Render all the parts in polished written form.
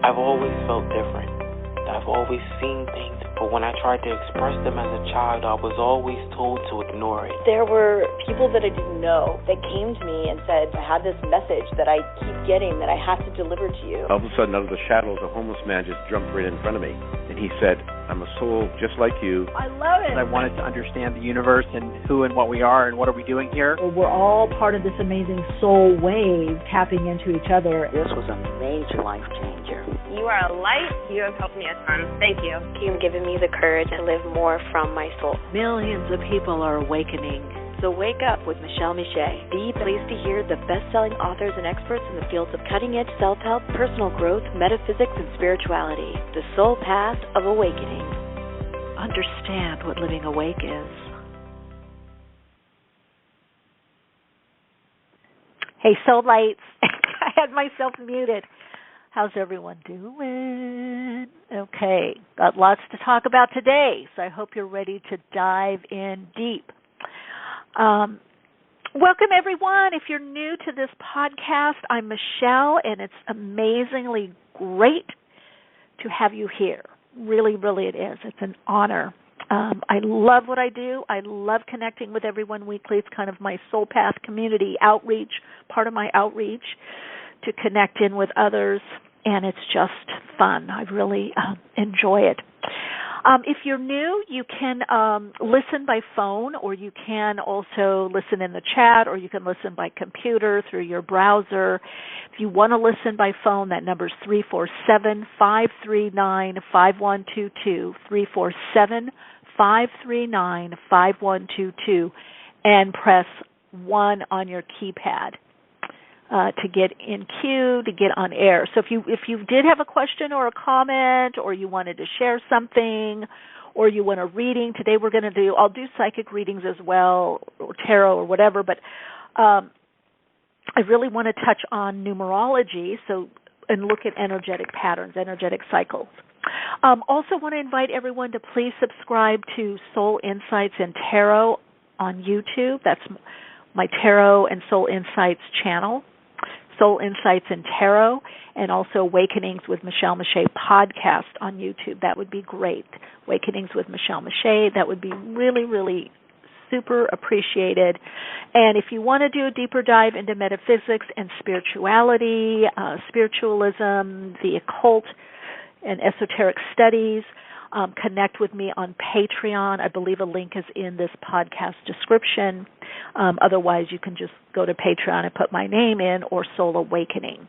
I've always felt different. I've always seen things, but when I tried to express them as a child, I was always told to ignore it. There were people that I didn't know that came to me and said, I have this message that I keep getting that I have to deliver to you. All of a sudden, out of the shadows, a homeless man just jumped right in front of me. And he said, I'm a soul just like you. I love it. I wanted to understand the universe and who and what we are and what are we doing here. Well, we're all part of this amazing soul wave tapping into each other. This was a major life changer. You are a light. You have helped me a ton. Thank you. You've given me the courage to live more from my soul. Millions of people are awakening. So wake up with Michele Meiche. Be pleased to hear the best-selling authors and experts in the fields of cutting-edge self-help, personal growth, metaphysics, and spirituality. The soul path of awakening. Understand what living awake is. Hey, soul lights. I had myself muted. How's everyone doing? Okay, got lots to talk about today, so I hope you're ready to dive in deep. Welcome, everyone. If you're new to this podcast, I'm Michele, and it's amazingly great to have you here. Really, really it is. It's an honor. I love what I do. I love connecting with everyone weekly. It's kind of my Soul Path community outreach, part of my outreach, to connect in with others, and it's just fun. I really enjoy it. If you're new, you can listen by phone, or you can also listen in the chat, or you can listen by computer through your browser. If you want to listen by phone, that number is 347-539-5122, 347-539-5122, and press 1 on your keypad to get in queue, to get on air. So if you did have a question or a comment, or you wanted to share something, or you want a reading, today I'll do psychic readings as well, or tarot or whatever, but I really want to touch on numerology, and look at energetic patterns, energetic cycles. Also want to invite everyone to please subscribe to Soul Insights and Tarot on YouTube. That's my Tarot and Soul Insights channel. Soul Insights and Tarot, and also Awakenings with Michele Meiche podcast on YouTube. That would be great. Awakenings with Michele Meiche, that would be really, really super appreciated. And if you want to do a deeper dive into metaphysics and spirituality, spiritualism, the occult, and esoteric studies, connect with me on Patreon. I believe a link is in this podcast description. Otherwise, you can just go to Patreon and put my name in, or Soul Awakening.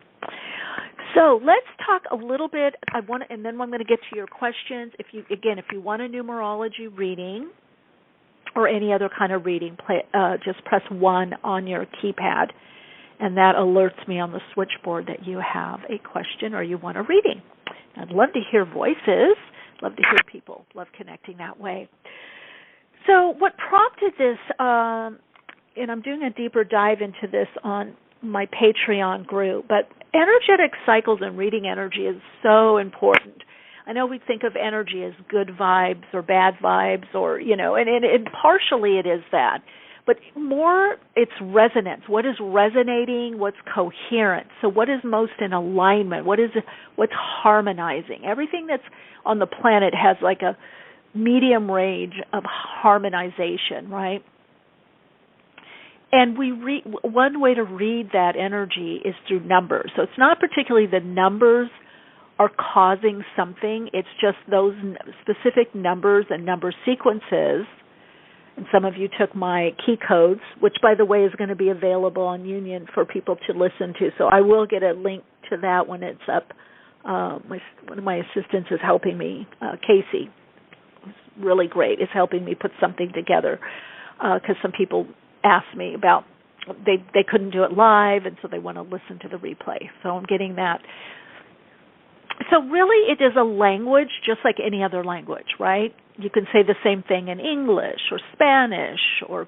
So let's talk a little bit. And then I'm going to get to your questions. If you want a numerology reading or any other kind of reading, just press 1 on your keypad, and that alerts me on the switchboard that you have a question or you want a reading. I'd love to hear voices. Love to hear people. Love connecting that way. So what prompted this, and I'm doing a deeper dive into this on my Patreon group, but energetic cycles and reading energy is so important. I know we think of energy as good vibes or bad vibes, or, and partially it is that. But more, it's resonance. What is resonating? What's coherent? So what is most in alignment? What's harmonizing? Everything that's on the planet has like a medium range of harmonization, right? And one way to read that energy is through numbers. So it's not particularly the numbers are causing something. It's just those specific numbers and number sequences. And some of you took my key codes, which, by the way, is going to be available on Union for people to listen to. So I will get a link to that when it's up. One of my assistants is helping me, Casey, who's really great, is helping me put something together, because some people asked me about, they couldn't do it live, and so they want to listen to the replay. So I'm getting that. So really it is a language just like any other language, right? You can say the same thing in English or Spanish or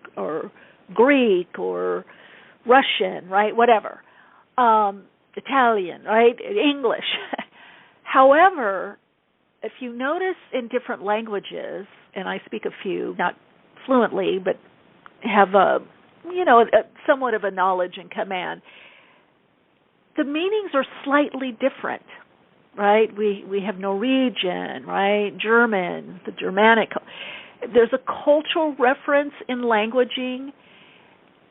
Greek or Russian, right? Whatever. Italian, right? English. However, if you notice in different languages, and I speak a few, not fluently, but have somewhat of a knowledge and command, the meanings are slightly different. right? We have Norwegian, right? German, the Germanic. There's a cultural reference in languaging,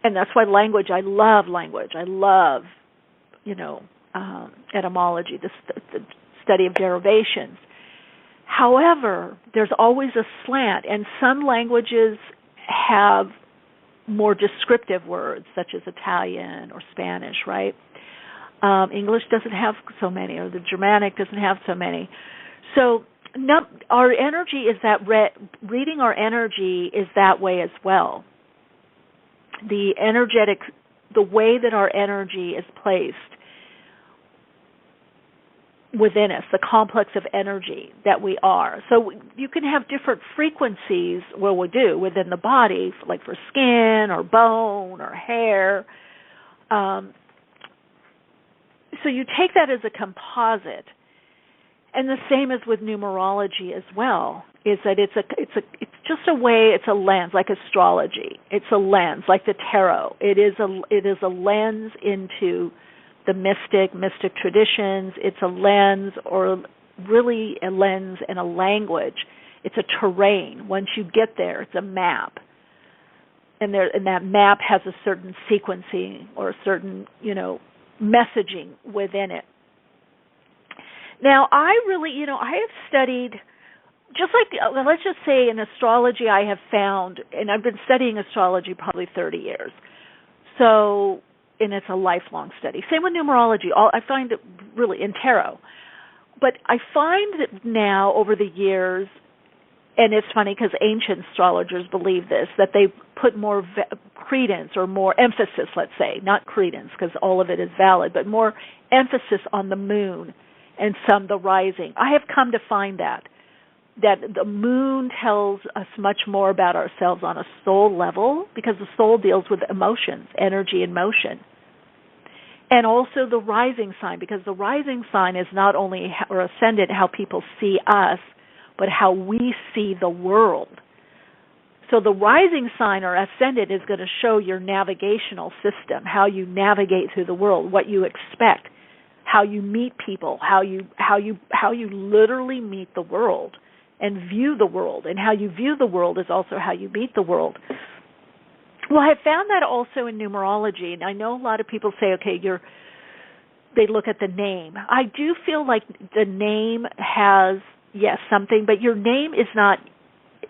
and that's why I love language. I love, etymology, the study of derivations. However, there's always a slant, and some languages have more descriptive words, such as Italian or Spanish, right? English doesn't have so many, or the Germanic doesn't have so many. So our energy is that reading our energy is that way as well. The way that our energy is placed within us, the complex of energy that we are. So you can have different frequencies, we do, within the body, like for skin or bone or hair. So you take that as a composite. And the same as with numerology as well, is that it's just a way, it's a lens, like astrology. It's a lens, like the tarot. It is a lens into the mystic traditions. It's a lens, or really a lens and a language. It's a terrain. Once you get there, it's a map. And that map has a certain sequencing or a certain, messaging within it. Now, I really, I have studied, just like, let's just say in astrology I have found, and I've been studying astrology probably 30 years. So, and it's a lifelong study. Same with numerology. I find it really in tarot. But I find that now, over the years, and it's funny because ancient astrologers believe this, that they put more credence or more emphasis, let's say, not credence because all of it is valid, but more emphasis on the moon and the rising. I have come to find that the moon tells us much more about ourselves on a soul level, because the soul deals with emotions, energy and motion. And also the rising sign, because the rising sign is not only, or ascendant, how people see us, but how we see the world. So the rising sign or ascendant is going to show your navigational system, how you navigate through the world, what you expect, how you meet people, how you literally meet the world and view the world. And how you view the world is also how you meet the world. Well, I found that also in numerology, and I know a lot of people say, okay, they look at the name. I do feel like the name has, yes, something, but your name is not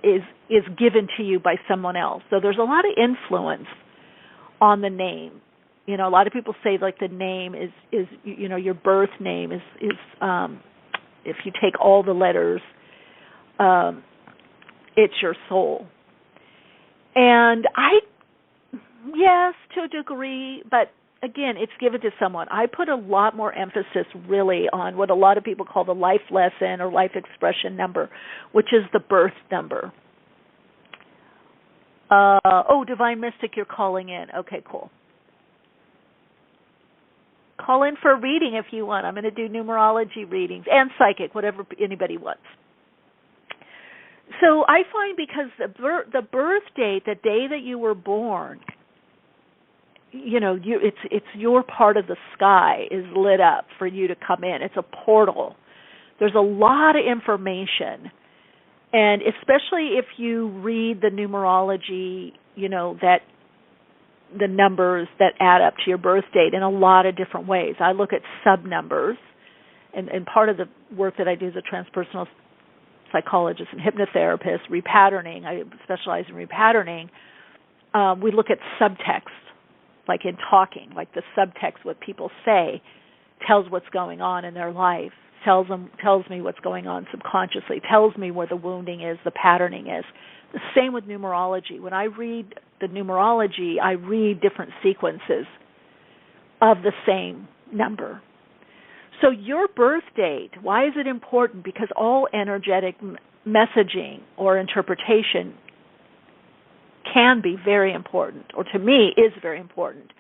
is given to you by someone else. So there's a lot of influence on the name. A lot of people say like the name is your birth name is if you take all the letters, it's your soul. And yes, to a degree, but again, it's given to someone. I put a lot more emphasis really on what a lot of people call the life lesson or life expression number, which is the birth number. Divine Mystic, you're calling in. Okay, cool. Call in for a reading if you want. I'm going to do numerology readings and psychic, whatever anybody wants. So I find because the birth date, the day that you were born, it's your part of the sky is lit up for you to come in. It's a portal. There's a lot of information, and especially if you read the numerology, that the numbers that add up to your birth date in a lot of different ways. I look at sub-numbers, and part of the work that I do as a transpersonal psychologist and hypnotherapist, repatterning, I specialize in repatterning, we look at subtext, like in talking, like the subtext, what people say tells what's going on in their life, tells me what's going on subconsciously, tells me where the wounding is, the patterning is. The same with numerology. When I read the numerology, I read different sequences of the same number. So your birth date, why is it important? Because all energetic messaging or interpretation can be very important, or to me is very important,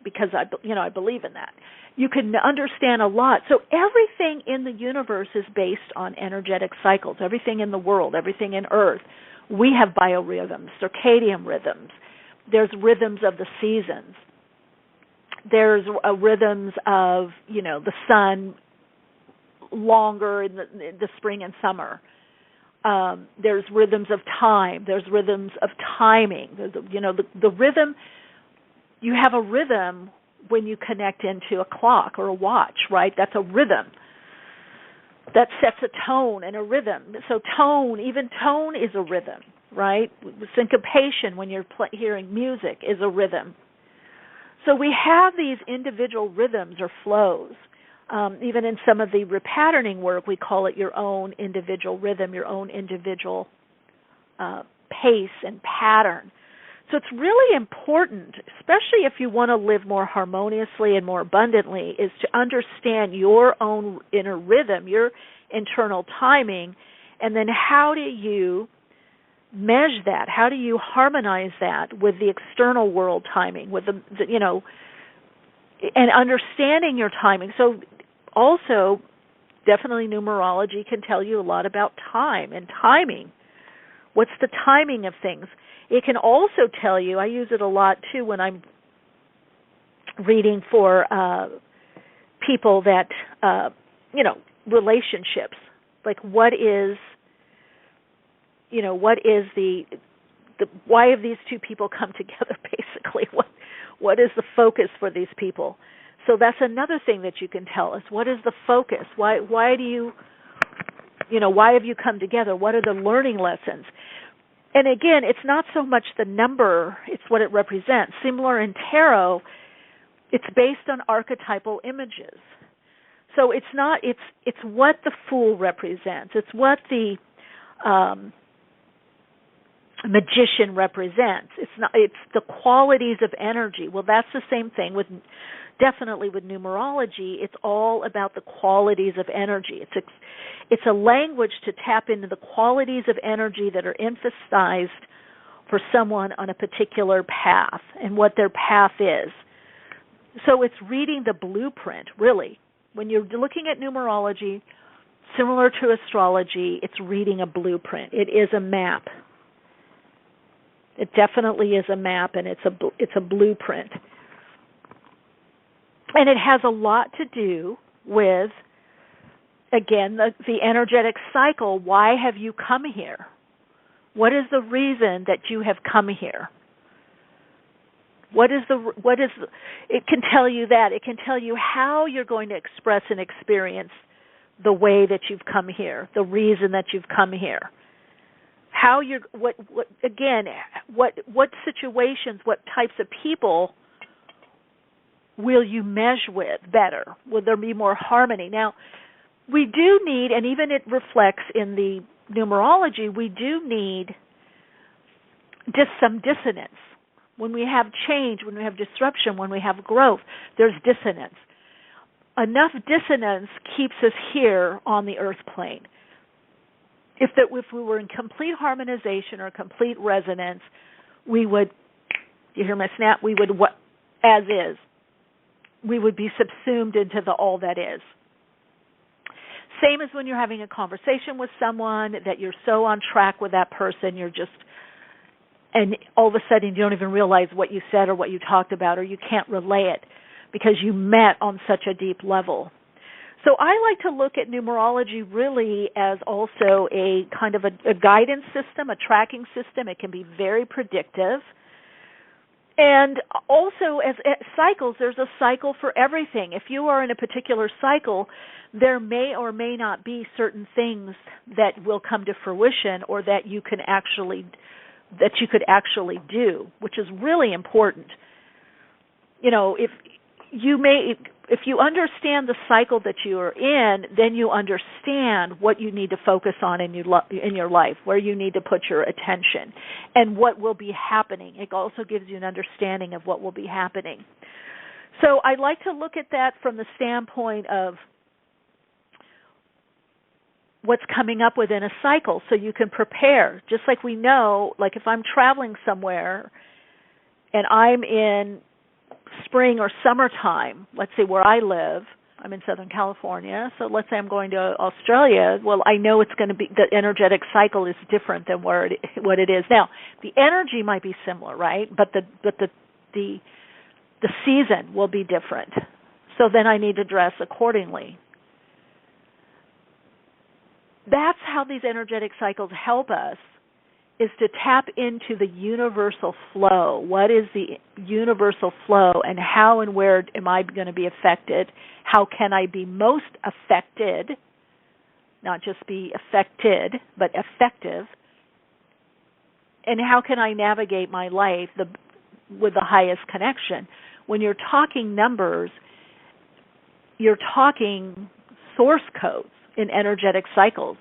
because I believe in that. You can understand a lot. So everything in the universe is based on energetic cycles. Everything in the world, everything in Earth. We have biorhythms, circadian rhythms. There's rhythms of the seasons. There's rhythms of, the sun longer in the spring and summer. There's rhythms of time. There's rhythms of timing. There's, the rhythm. You have a rhythm when you connect into a clock or a watch, right? That's a rhythm. That sets a tone and a rhythm. So even tone is a rhythm, right? Syncopation when you're hearing music is a rhythm. So we have these individual rhythms or flows. Even in some of the repatterning work, we call it your own individual rhythm, your own individual pace and pattern. So it's really important, especially if you want to live more harmoniously and more abundantly, is to understand your own inner rhythm, your internal timing, and then how do you measure that? How do you harmonize that with the external world timing, with the and understanding your timing. So also, definitely numerology can tell you a lot about time and timing. What's the timing of things? It can also tell you, I use it a lot too when I'm reading for people that, relationships. Like what is the why have these two people come together basically? What is the focus for these people? So that's another thing that you can tell us. What is the focus? Why do why have you come together? What are the learning lessons? And again, it's not so much the number, it's what it represents. Similar in tarot, it's based on archetypal images. So it's what the Fool represents. It's what the magician represents. It's the qualities of energy. Well, that's the same thing definitely with numerology. It's all about the qualities of energy. It's a language to tap into the qualities of energy that are emphasized for someone on a particular path and what their path is. So it's reading the blueprint, really. When you're looking at numerology, similar to astrology, it's reading a blueprint. It is a map. It definitely is a map, and it's a blueprint. And it has a lot to do with, again, the energetic cycle. Why have you come here? What is the reason that you have come here? It can tell you that. It can tell you how you're going to express and experience the way that you've come here, the reason that you've come here. How what situations, what types of people will you mesh with better? Will there be more harmony? Now, we do need, and even it reflects in the numerology, we do need just some dissonance. When we have change, when we have disruption, when we have growth, there's dissonance. Enough dissonance keeps us here on the earth plane. If we were in complete harmonization or complete resonance, we would, you hear my snap, we would, as is, we would be subsumed into the all that is. Same as when you're having a conversation with someone that you're so on track with that person, and all of a sudden you don't even realize what you said or what you talked about, or you can't relay it because you met on such a deep level. So I like to look at numerology really as also a kind of a guidance system, a tracking system. It can be very predictive. And also as cycles, there's a cycle for everything. If you are in a particular cycle, there may or may not be certain things that will come to fruition or that you could actually do, which is really important. If you understand the cycle that you are in, then you understand what you need to focus on in your life, where you need to put your attention, and what will be happening. It also gives you an understanding of what will be happening. So I like to look at that from the standpoint of what's coming up within a cycle so you can prepare. Just like we know, like if I'm traveling somewhere and I'm in spring or summertime, let's say where I live, I'm in Southern California, so let's say I'm going to Australia, well, I know it's going to be, the energetic cycle is different than what it is now. The energy might be similar, right? But the season will be different. So then I need to dress accordingly. that's how these energetic cycles help us, is to tap into the universal flow. What is the universal flow, and how and where am I going to be affected? How can I be most affected? Not just be affected, but effective. And how can I navigate my life with the highest connection? When you're talking numbers, you're talking source codes in energetic cycles.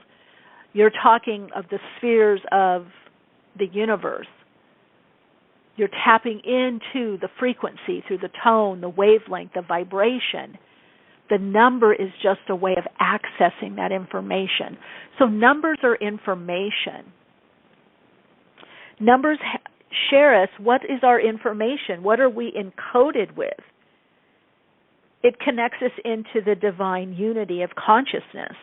You're talking of the spheres of the universe. You're tapping into the frequency through the tone, the wavelength, the vibration. The number is just a way of accessing that information. So numbers are information. Numbers share us what is our information, what are we encoded with. It connects us into the divine unity of consciousness.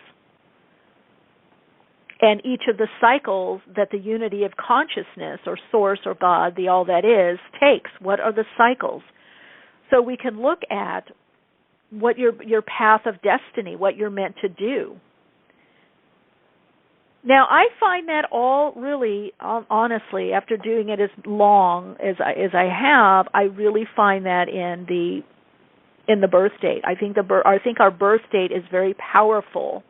And each of the cycles that the unity of consciousness or source or God, the all that is, takes. What are the cycles? So we can look at what your path of destiny, what you're meant to do. Now, I find that all really, honestly, after doing it as long as I have, I really find that in the birth date. I think our birth date is very powerful.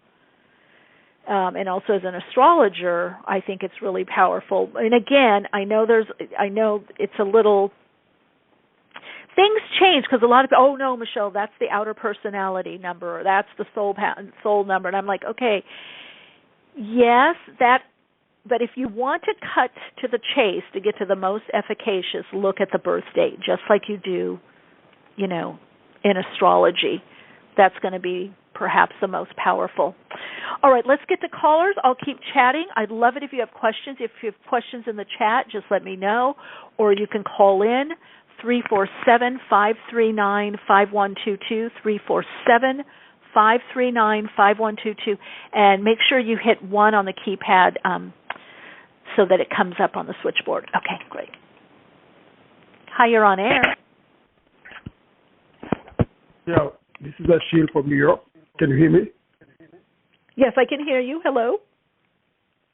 And also as an astrologer, I think it's really powerful. And again, I know it's a little, things change because a lot of people, oh no, Michele, that's the outer personality number, or that's the soul number. And I'm like, okay, yes, but if you want to cut to the chase to get to the most efficacious, look at the birth date, just like you do, in astrology. That's going to be perhaps the most powerful. All right, let's get to callers. I'll keep chatting. I'd love it if you have questions. If you have questions in the chat, just let me know. Or you can call in 347-539-5122, 347-539-5122, and make sure you hit 1 on the keypad so that it comes up on the switchboard. Okay, great. Hi, you're on air. Yeah, this is Achille from New York. Can you hear me? Yes, I can hear you. Hello.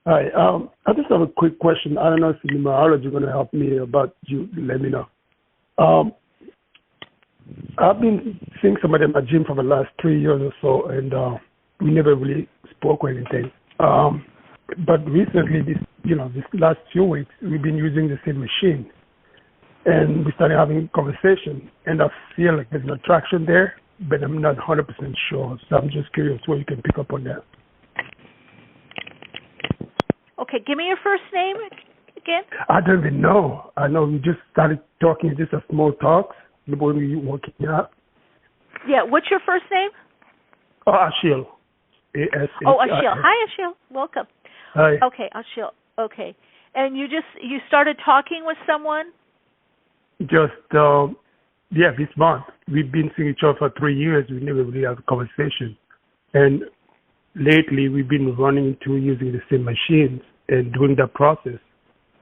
Hi. I just have a quick question. I don't know if the numerology is going to help me, but you let me know. I've been seeing somebody at my gym for the last 3 years or so, and we never really spoke or anything. But recently, this last few weeks, we've been using the same machine, and we started having conversation, and I feel like there's an attraction there, but I'm not 100% sure. So I'm just curious what you can pick up on that. Okay, give me your first name again. I don't even know. I know we just started talking, just a small talks, when we were working out. Yeah, what's your first name? Oh, Achille. A-S-H-I-L. Oh, Achille. Hi, Achille. Welcome. Hi. Okay, Achille. Okay. And you started talking with someone? Just, this month. We've been seeing each other for 3 years. We never really had a conversation. And lately, we've been running into using the same machines. And during that process,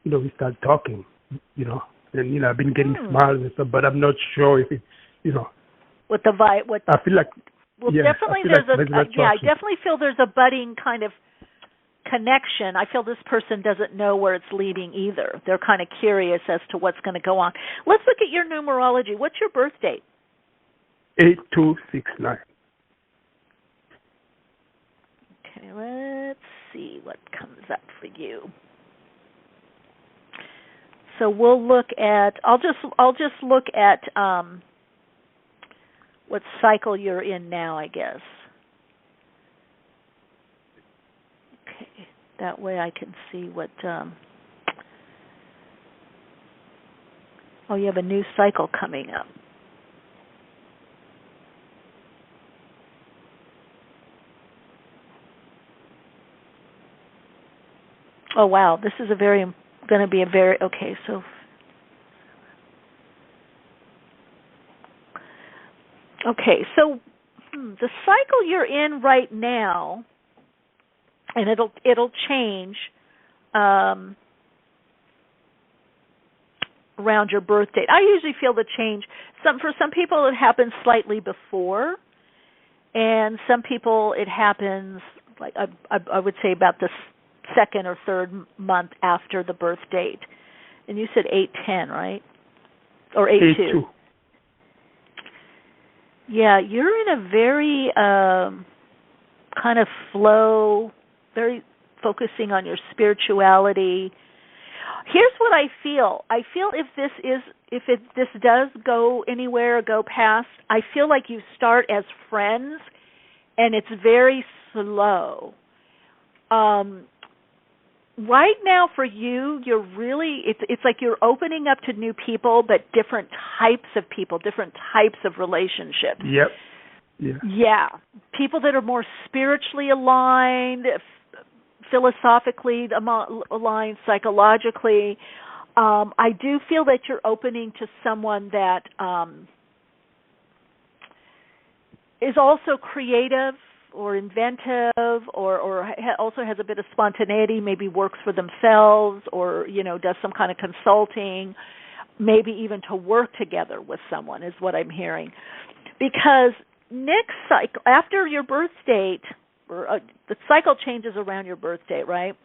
we start talking, And, I've been getting smiles and stuff, but I'm not sure if it's, With the vibe, I feel like... Well, yeah, definitely I definitely feel there's a budding kind of connection. I feel this person doesn't know where it's leading either. They're kind of curious as to what's going to go on. Let's look at your numerology. What's your birth date? 8269. Okay, let's see what comes up for you. So we'll look at. I'll just look at what cycle you're in now, I guess. Okay, that way I can see what. You have a new cycle coming up. Oh wow, this is okay. So the cycle you're in right now, and it'll change around your birth date. I usually feel the change. For some people it happens slightly before, and some people it happens like I would say about the second or third month after the birth date. And you said 8/10, right? Or 8/2. Yeah, you're in a very kind of flow, very focusing on your spirituality. Here's what I feel. I feel if this does go anywhere or go past, I feel like you start as friends and it's very slow. Right now for you, you're really, it's like you're opening up to new people, but different types of people, different types of relationships. Yep. Yeah. People that are more spiritually aligned, philosophically aligned, psychologically. I do feel that you're opening to someone that is also creative or inventive or also has a bit of spontaneity, maybe works for themselves or, does some kind of consulting, maybe even to work together with someone is what I'm hearing. Because next cycle, after your birth date, the cycle changes around your birth date, right?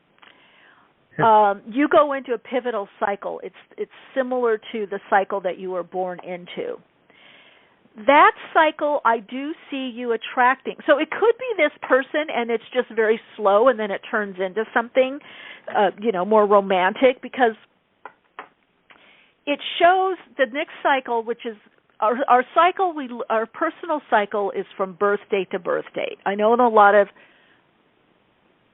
You go into a pivotal cycle. It's similar to the cycle that you were born into. That cycle, I do see you attracting. So it could be this person, and it's just very slow, and then it turns into something, more romantic, because it shows the next cycle, which is our cycle. Our personal cycle is from birth date to birth date. I know in a lot of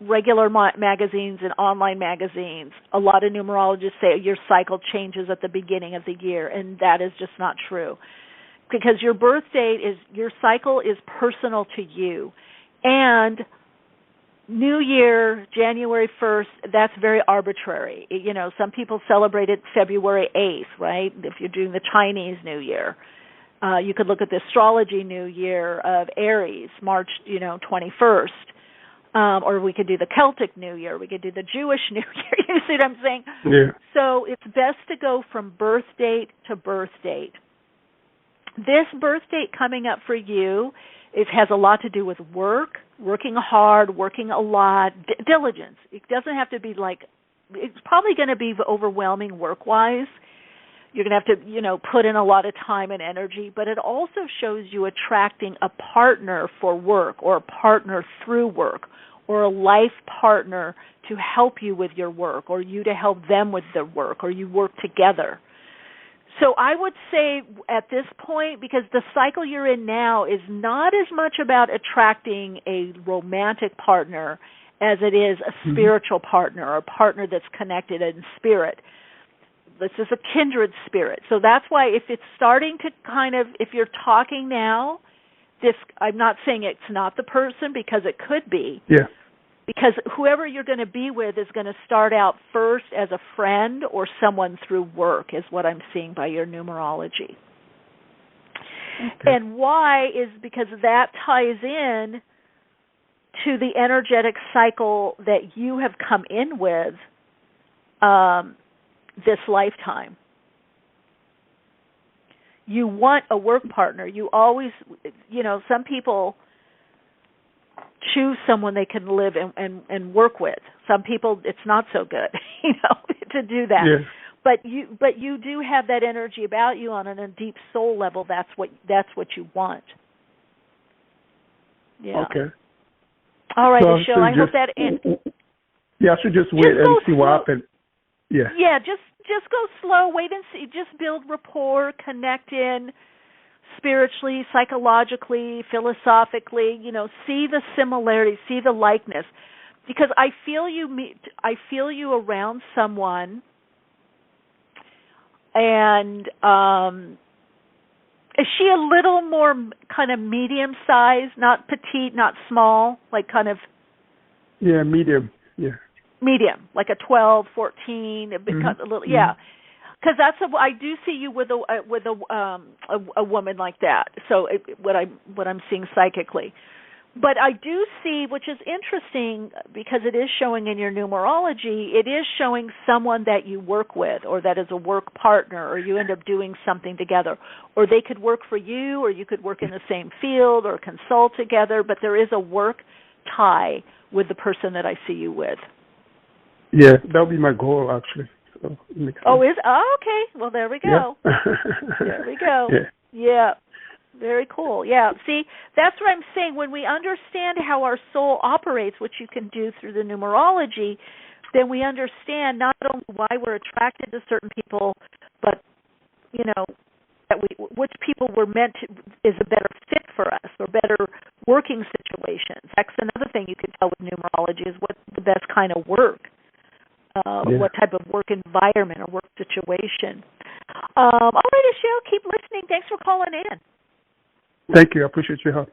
regular magazines and online magazines, a lot of numerologists say your cycle changes at the beginning of the year, and that is just not true. Because your birth date your cycle is personal to you. And New Year, January 1st, that's very arbitrary. Some people celebrate it February 8th, right? If you're doing the Chinese New Year. You could look at the astrology New Year of Aries, March, 21st. Or we could do the Celtic New Year. We could do the Jewish New Year. You see what I'm saying? Yeah. So it's best to go from birth date to birth date. This birth date coming up for you, it has a lot to do with work, working hard, working a lot, diligence. It doesn't have to be it's probably going to be overwhelming work-wise. You're going to have to, put in a lot of time and energy, but it also shows you attracting a partner for work or a partner through work or a life partner to help you with your work or you to help them with their work or you work together. So I would say at this point, because the cycle you're in now is not as much about attracting a romantic partner as it is a spiritual partner or a partner that's connected in spirit. This is a kindred spirit. So that's why if it's starting to if you're talking now, I'm not saying it's not the person because it could be. Yeah. Because whoever you're going to be with is going to start out first as a friend or someone through work is what I'm seeing by your numerology. Okay. And why is because that ties in to the energetic cycle that you have come in with this lifetime. You want a work partner. You always, some people choose someone they can live and work with. Some people, it's not so good, to do that. Yeah. But you do have that energy about you on a deep soul level. That's what you want. Yeah. Okay. All right, so Michele. I hope that. Yeah, I should just wait and see what happens. Yeah. Yeah, just go slow. Wait and see. Just build rapport, connect in. Spiritually, psychologically, philosophically, see the similarity, see the likeness, because I feel you around someone, and is she a little more kind of medium size, not petite, not small, like kind of? Yeah, medium. Yeah. Medium, like a 12, 14, a little, yeah. Because I do see you with a woman like that. So what I'm seeing psychically, but I do see, which is interesting because it is showing in your numerology. It is showing someone that you work with, or that is a work partner, or you end up doing something together, or they could work for you, or you could work in the same field or consult together. But there is a work tie with the person that I see you with. Yeah, that would be my goal, actually. So it makes sense. Okay. Well, there we go. Yeah. There we go. Yeah. Very cool. Yeah. See, that's what I'm saying. When we understand how our soul operates, which you can do through the numerology, then we understand not only why we're attracted to certain people, but, that which people were meant to, is a better fit for us or better working situations. That's another thing you could tell with numerology is what's the best kind of work, what type of work environment or work situation. All right, Michele, keep listening. Thanks for calling in. Thank you. I appreciate your help.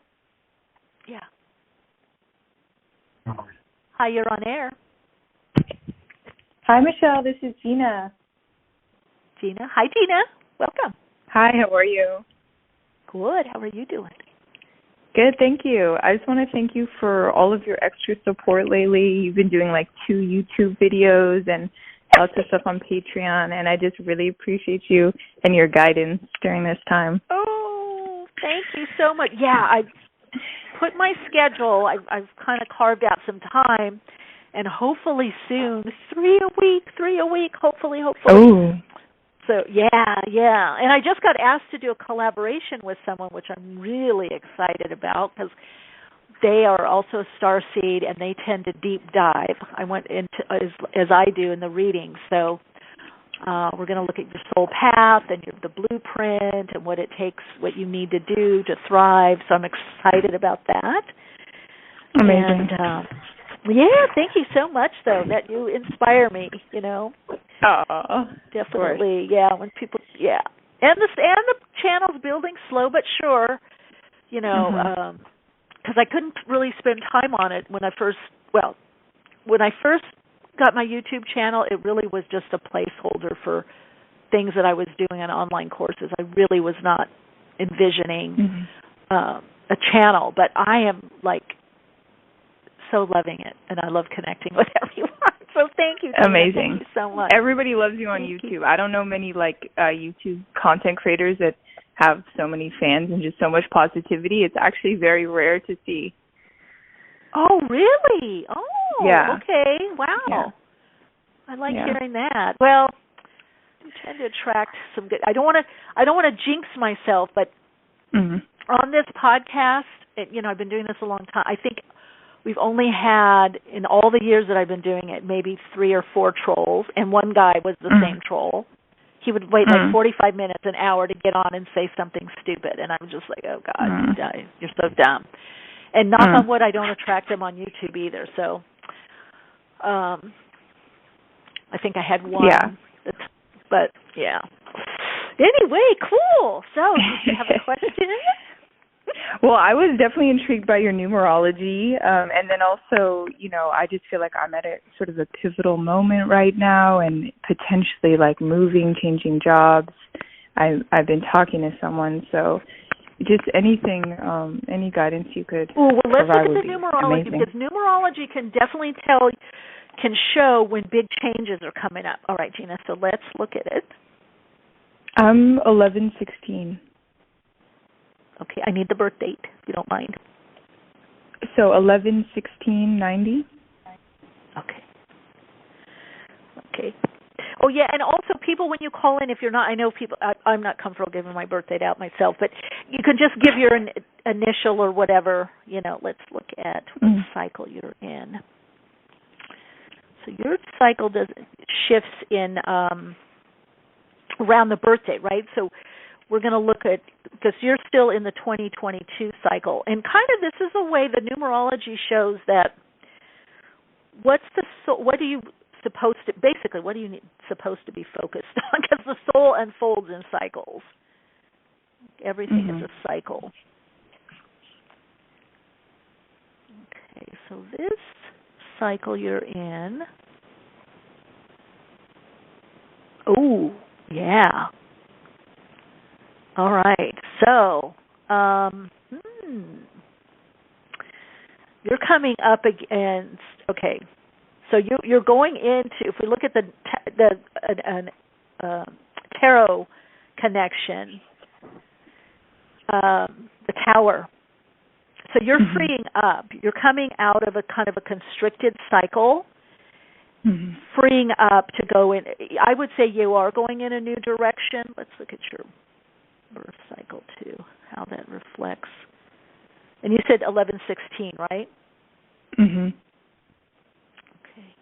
Yeah. Hi, you're on air. Hi, Michele. This is Gina. Gina. Hi, Gina. Welcome. Hi, how are you? Good. How are you doing? Good, thank you. I just want to thank you for all of your extra support lately. You've been doing 2 YouTube videos and lots of stuff on Patreon, and I just really appreciate you and your guidance during this time. Oh, thank you so much. Yeah, I put my schedule. I've kind of carved out some time, and hopefully soon, 3 a week, hopefully. Oh. So, yeah. And I just got asked to do a collaboration with someone, which I'm really excited about because they are also a starseed and they tend to deep dive. I went into, as I do in the reading. So we're going to look at your soul path and the blueprint and what it takes, what you need to do to thrive. So I'm excited about that. Amazing. And, thank you so much, though, that you inspire me, Oh, definitely, when people, and the channel's building slow but sure, because I couldn't really spend time on it when I first got my YouTube channel. It really was just a placeholder for things that I was doing on online courses. I really was not envisioning a channel, but I am so loving it, and I love connecting with everyone. So thank you. Tina. Amazing. Thank you so much. Everybody loves you on YouTube. I don't know many YouTube content creators that have so many fans and just so much positivity. It's actually very rare to see. Oh, really? Oh, yeah. Okay. Wow. Yeah. I like hearing that. Well, I tend to attract some good. I don't want to jinx myself, but on this podcast, I've been doing this a long time. I think we've only had, in all the years that I've been doing it, maybe 3 or 4 trolls, and one guy was the same troll. He would wait 45 minutes, an hour to get on and say something stupid, and I'm just like, oh, God, you're so dumb. And knock on wood, I don't attract them on YouTube either, so I think I had one. Yeah. But, Anyway, cool. So, do you have a question? Well, I was definitely intrigued by your numerology, and then also, I just feel like I'm at a sort of a pivotal moment right now, and potentially moving, changing jobs. I've been talking to someone, so just anything, any guidance you could let's provide look at the numerology amazing. because numerology can definitely can show when big changes are coming up. All right, Gina. So let's look at it. I'm 11/16. Okay, I need the birth date, if you don't mind. So 11/16/90. Okay. Oh, yeah, and also people, when you call in, if you're not, I know people, I'm not comfortable giving my birth date out myself, but you can just give your initial or whatever, let's look at what cycle you're in. So your cycle shifts in around the birth date, right? So we're going to look at, because you're still in the 2022 cycle, and kind of this is a way the numerology shows that what are you supposed to be focused on, because the soul unfolds in cycles. Everything is a cycle. Okay, so this cycle you're in, oh, yeah. All right, so you're coming up against, okay, so you're going into, if we look at the tarot connection, the tower. So you're freeing up. You're coming out of a kind of a constricted cycle, freeing up to go in. I would say you are going in a new direction. Let's look at your birth cycle too, how that reflects. And you said 11/16, right? Mhm. Okay.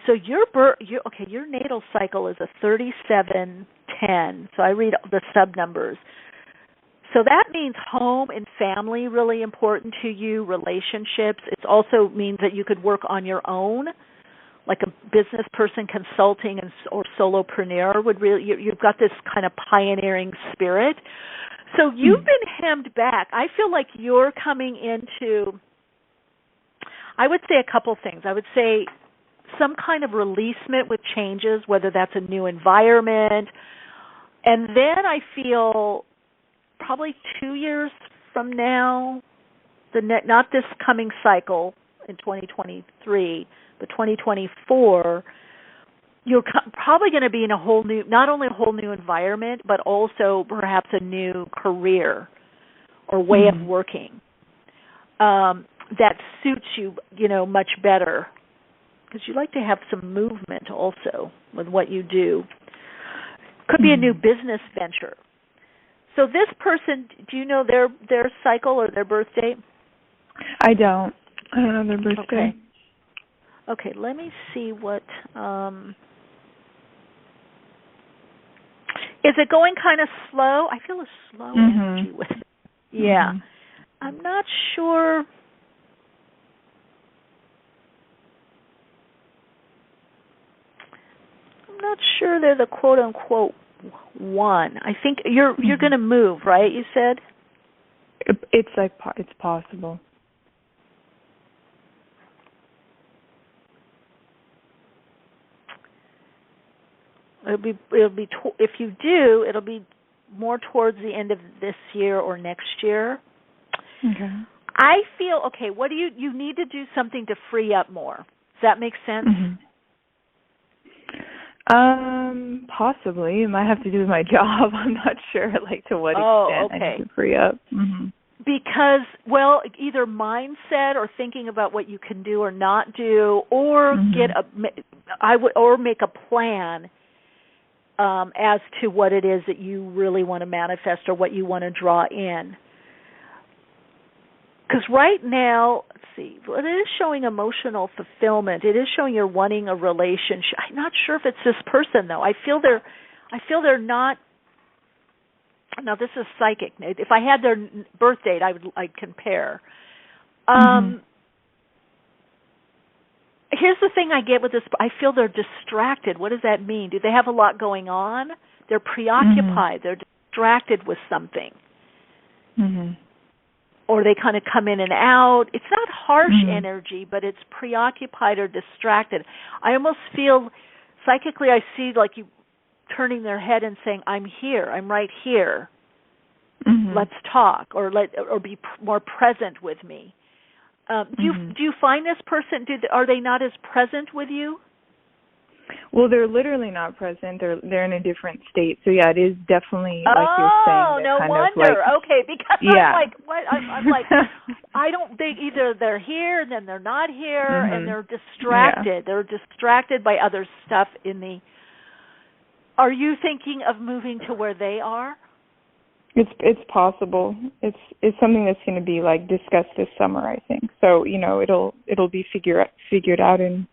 So your natal cycle is a 37/10. So I read the sub numbers. So that means home and family really important to you, relationships. It also means that you could work on your own, like a business person consulting or solopreneur would really. You've got this kind of pioneering spirit. So you've been hemmed back. I feel like you're coming into, I would say a couple things. I would say some kind of releasement with changes, whether that's a new environment. And then I feel probably 2 years from now, not this coming cycle in 2023, but 2024, you're probably going to be in a whole new, not only a whole new environment, but also perhaps a new career or way of working that suits you, much better. Because you like to have some movement also with what you do. Could be a new business venture. So this person, do you know their cycle or their birth date? I don't know their birthday. Okay, let me see what... is it going kind of slow? I feel a slow energy with it. Yeah. I'm not sure... I'm not sure they're the quote-unquote one. I think you're going to move, right? You said it's possible. It'll be if you do, it'll be more towards the end of this year or next year. Okay. I feel what do you need to do something to free up more? Does that make sense? Possibly. It might have to do with my job. I'm not sure, to what extent I need to free up. Because, either mindset or thinking about what you can do or not do, or make a plan as to what it is that you really want to manifest or what you want to draw in. Because right now, let's see, it is showing emotional fulfillment. It is showing you're wanting a relationship. I'm not sure if it's this person though. I feel they're not. Now this is psychic. If I had their birth date, I'd compare. Here's the thing I get with this. I feel they're distracted. What does that mean? Do they have a lot going on? They're preoccupied. They're distracted with something. Or they kind of come in and out. It's not harsh energy, but it's preoccupied or distracted. I almost feel, psychically, I see you turning their head and saying, I'm here, I'm right here. Let's talk, or be more present with me. Do you find this person, are they not as present with you? Well, they're literally not present. They're in a different state. So yeah, it is definitely like you're saying. Oh, no wonder. Okay, because I'm like, what? I'm like, I don't think either they're here and then they're not here, and they're distracted. Yeah. They're distracted by other stuff in the. Are you thinking of moving to where they are? It's possible. It's something that's going to be discussed this summer, I think. So it'll be figured out in.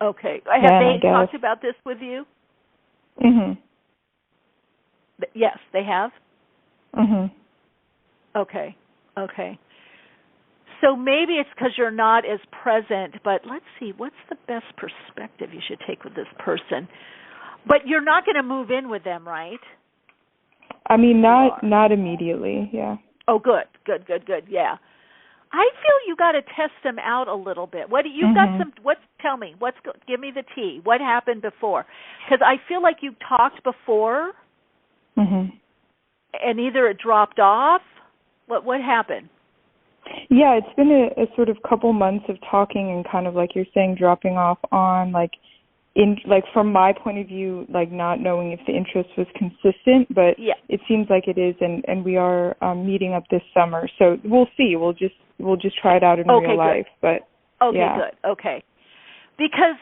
Okay. Have they talked about this with you? Yes, they have? Okay. So maybe it's because you're not as present, but let's see, what's the best perspective you should take with this person? But you're not going to move in with them, right? I mean, not immediately, yeah. Oh, good, yeah. I feel you got to test them out a little bit. Tell me, give me the tea. What happened before? Because I feel like you talked before, and either it dropped off. What happened? Yeah, it's been a sort of couple months of talking and kind of like you're saying, dropping off on in like from my point of view, like not knowing if the interest was consistent, but it seems like it is, and we are meeting up this summer. So we'll see. We'll just try it out in real life. But good. Okay, because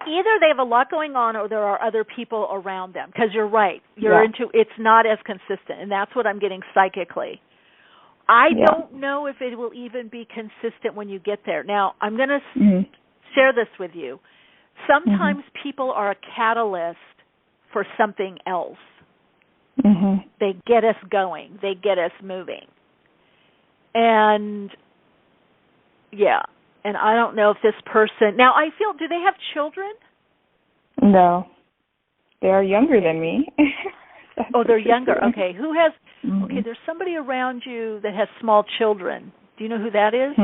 either they have a lot going on or there are other people around them. Because you're right. It's not as consistent, and that's what I'm getting psychically. I don't know if it will even be consistent when you get there. Now, I'm going to share this with you. Sometimes people are a catalyst for something else. They get us going. They get us moving. And, and I don't know if this person... Now, I feel... Do they have children? No. They are younger than me. Oh, they're younger. Okay. Who has... Okay, there's somebody around you that has small children. Do you know who that is?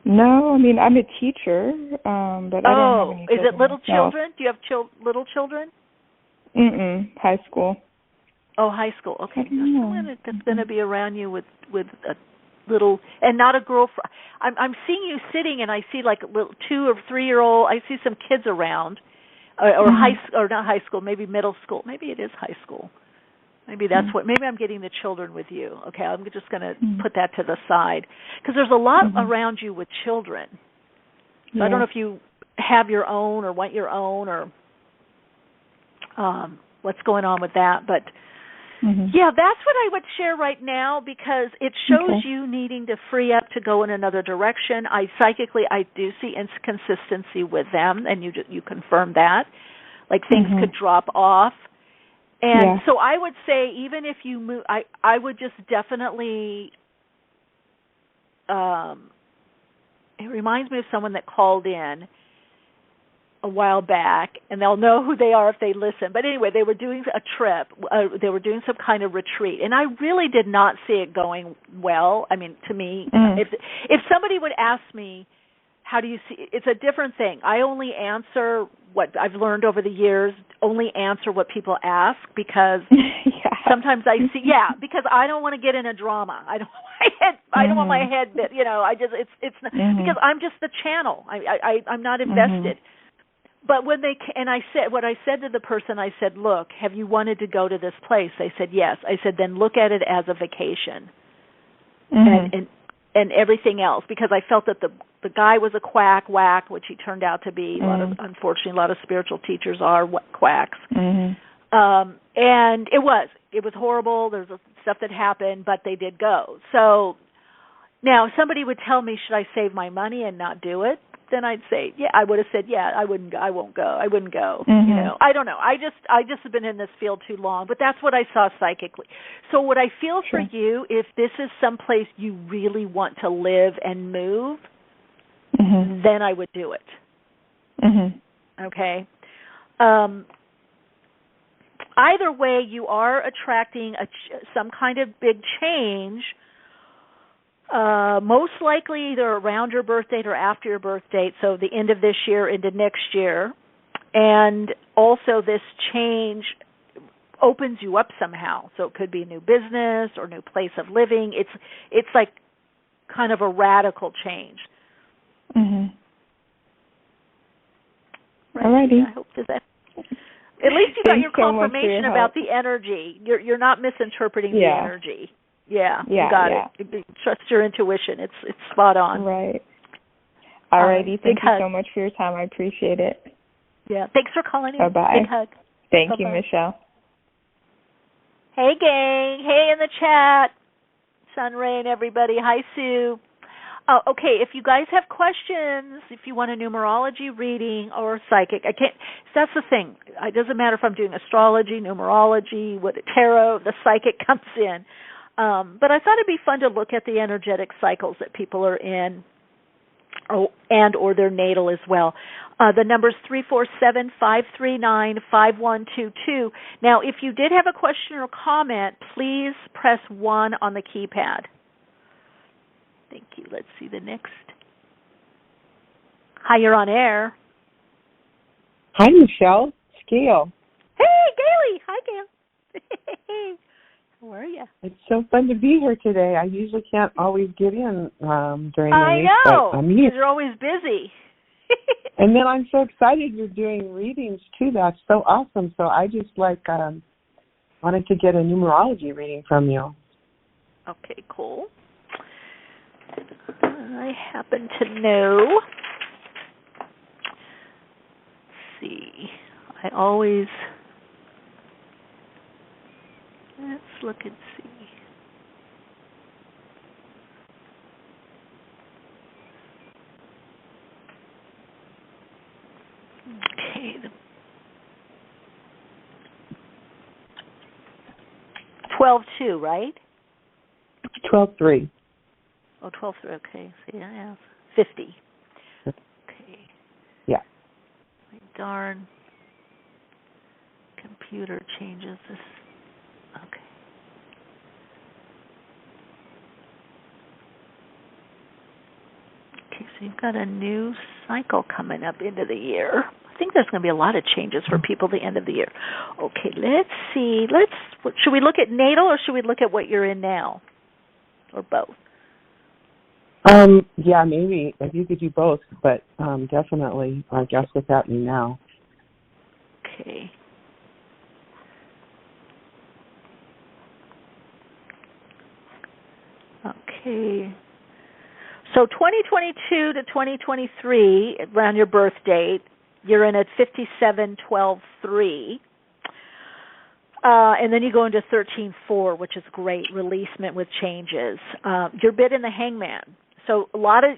No, I mean, I'm a teacher, but I don't have any children. Is it little children? Do you have little children? High school. Oh, high school. Okay. Someone that's going to be around you with a little, and not a girlfriend. I'm seeing you sitting, and I see like a little 2 or 3-year-old. I see some kids around, or not high school, maybe middle school. Maybe it is high school. Maybe that's what. Maybe I'm getting the children with you. Okay, I'm just going to put that to the side because there's a lot around you with children. So I don't know if you have your own or want your own or what's going on with that, but that's what I would share right now because it shows you needing to free up to go in another direction. I do see inconsistency with them, and you confirm that, like things could drop off. And so I would say even if you move, I would just definitely, it reminds me of someone that called in a while back, and they'll know who they are if they listen. But anyway, they were doing a trip. They were doing some kind of retreat, and I really did not see it going well. I mean, to me, if somebody would ask me, how do you see it? It's a different thing. I only answer what I've learned over the years, only answer what people ask because sometimes I see, because I don't want to get in a drama. I don't want my head bit, it's not, because I'm just the channel. I'm not invested. But when I said to the person, I said, look, have you wanted to go to this place? They said, yes. I said, then look at it as a vacation and everything else, because I felt that the guy was a whack, which he turned out to be. Unfortunately, a lot of spiritual teachers are quacks. And it was horrible. There's stuff that happened, but they did go. So now somebody would tell me, should I save my money and not do it? Then I'd say, I would have said, I wouldn't go. I won't go. I wouldn't go. I don't know. I just have been in this field too long, but that's what I saw psychically. So what I feel for you, if this is someplace you really want to live and move, then I would do it. Okay. Either way, you are attracting some kind of big change. Most likely either around your birth date or after your birth date, so the end of this year into next year. And also this change opens you up somehow. So it could be a new business or new place of living. It's like kind of a radical change. Alrighty. I hope that. At least you got your confirmation about the energy. You're not misinterpreting the energy. You got it. Trust your intuition. It's spot on. Right. Alrighty. Thank you so much for your time. I appreciate it. Yeah. Thanks for calling in. Bye-bye. Big hug. Thank you, Michelle. Hey, gang. Hey, in the chat. Sun Ray and everybody. Hi, Sue. Okay, if you guys have questions, if you want a numerology reading or psychic, that's the thing. It doesn't matter if I'm doing astrology, numerology, tarot, the psychic comes in. But I thought it'd be fun to look at the energetic cycles that people are in or their natal as well. The number's 347-539-5122. Now, if you did have a question or comment, please press 1 on the keypad. Thank you. Let's see the next. Hi, you're on air. Hi, Michelle. It's Gail. Hey, Gaily. Hi, Gail. How are you? It's so fun to be here today. I usually can't always get in during the week. I know. But I'm here. You're always busy. And then I'm so excited you're doing readings too. That's so awesome. So I just wanted to get a numerology reading from you. Okay, cool. I happen to know. Let's see. Let's look and see. Okay. 12-2, right? 12-3. Oh, 12-3. Okay. See, I have 50. Okay. Yeah. Darn. Computer changes this. Okay. Okay, so you've got a new cycle coming up into the year. I think there's going to be a lot of changes for people at the end of the year. Okay, let's see. Should we look at natal or should we look at what you're in now? Or both? Yeah, maybe if you could do both, but definitely, I guess, what's happening now. Okay. Okay. So 2022 to 2023, around your birth date, you're in at 57-12-3. And then you go into 13-4, which is great, releasement with changes. You're a bit in the hangman. So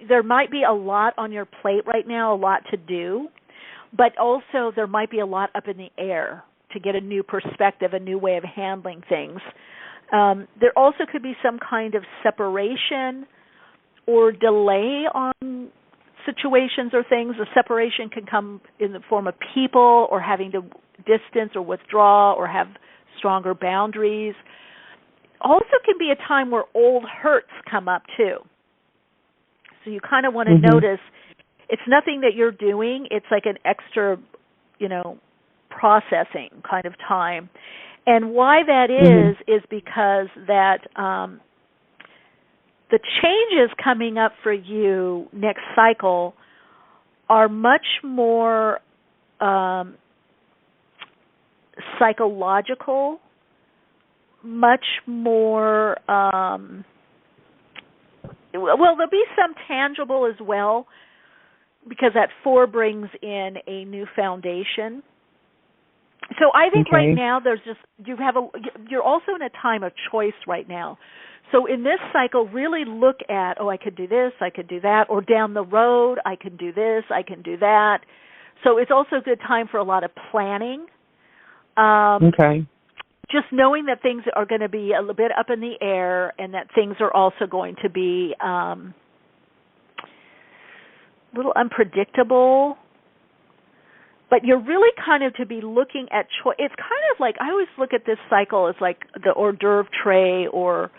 there might be a lot on your plate right now, a lot to do, but also there might be a lot up in the air to get a new perspective, a new way of handling things. There also could be some kind of separation or delay on situations or things. A separation can come in the form of people or having to distance or withdraw or have stronger boundaries. Also can be a time where old hurts come up too. So you kind of want to notice it's nothing that you're doing. It's like an extra, processing kind of time. And why that is because that the changes coming up for you next cycle are much more psychological, much more, there'll be some tangible as well, because that 4 brings in a new foundation. So I think right now you're also in a time of choice right now. So in this cycle, really look at, I could do this, I could do that, or down the road, I can do this, I can do that. So it's also a good time for a lot of planning. Just knowing that things are going to be a little bit up in the air and that things are also going to be a little unpredictable. But you're really kind of to be looking at choice. It's kind of like, I always look at this cycle as like the hors d'oeuvre tray or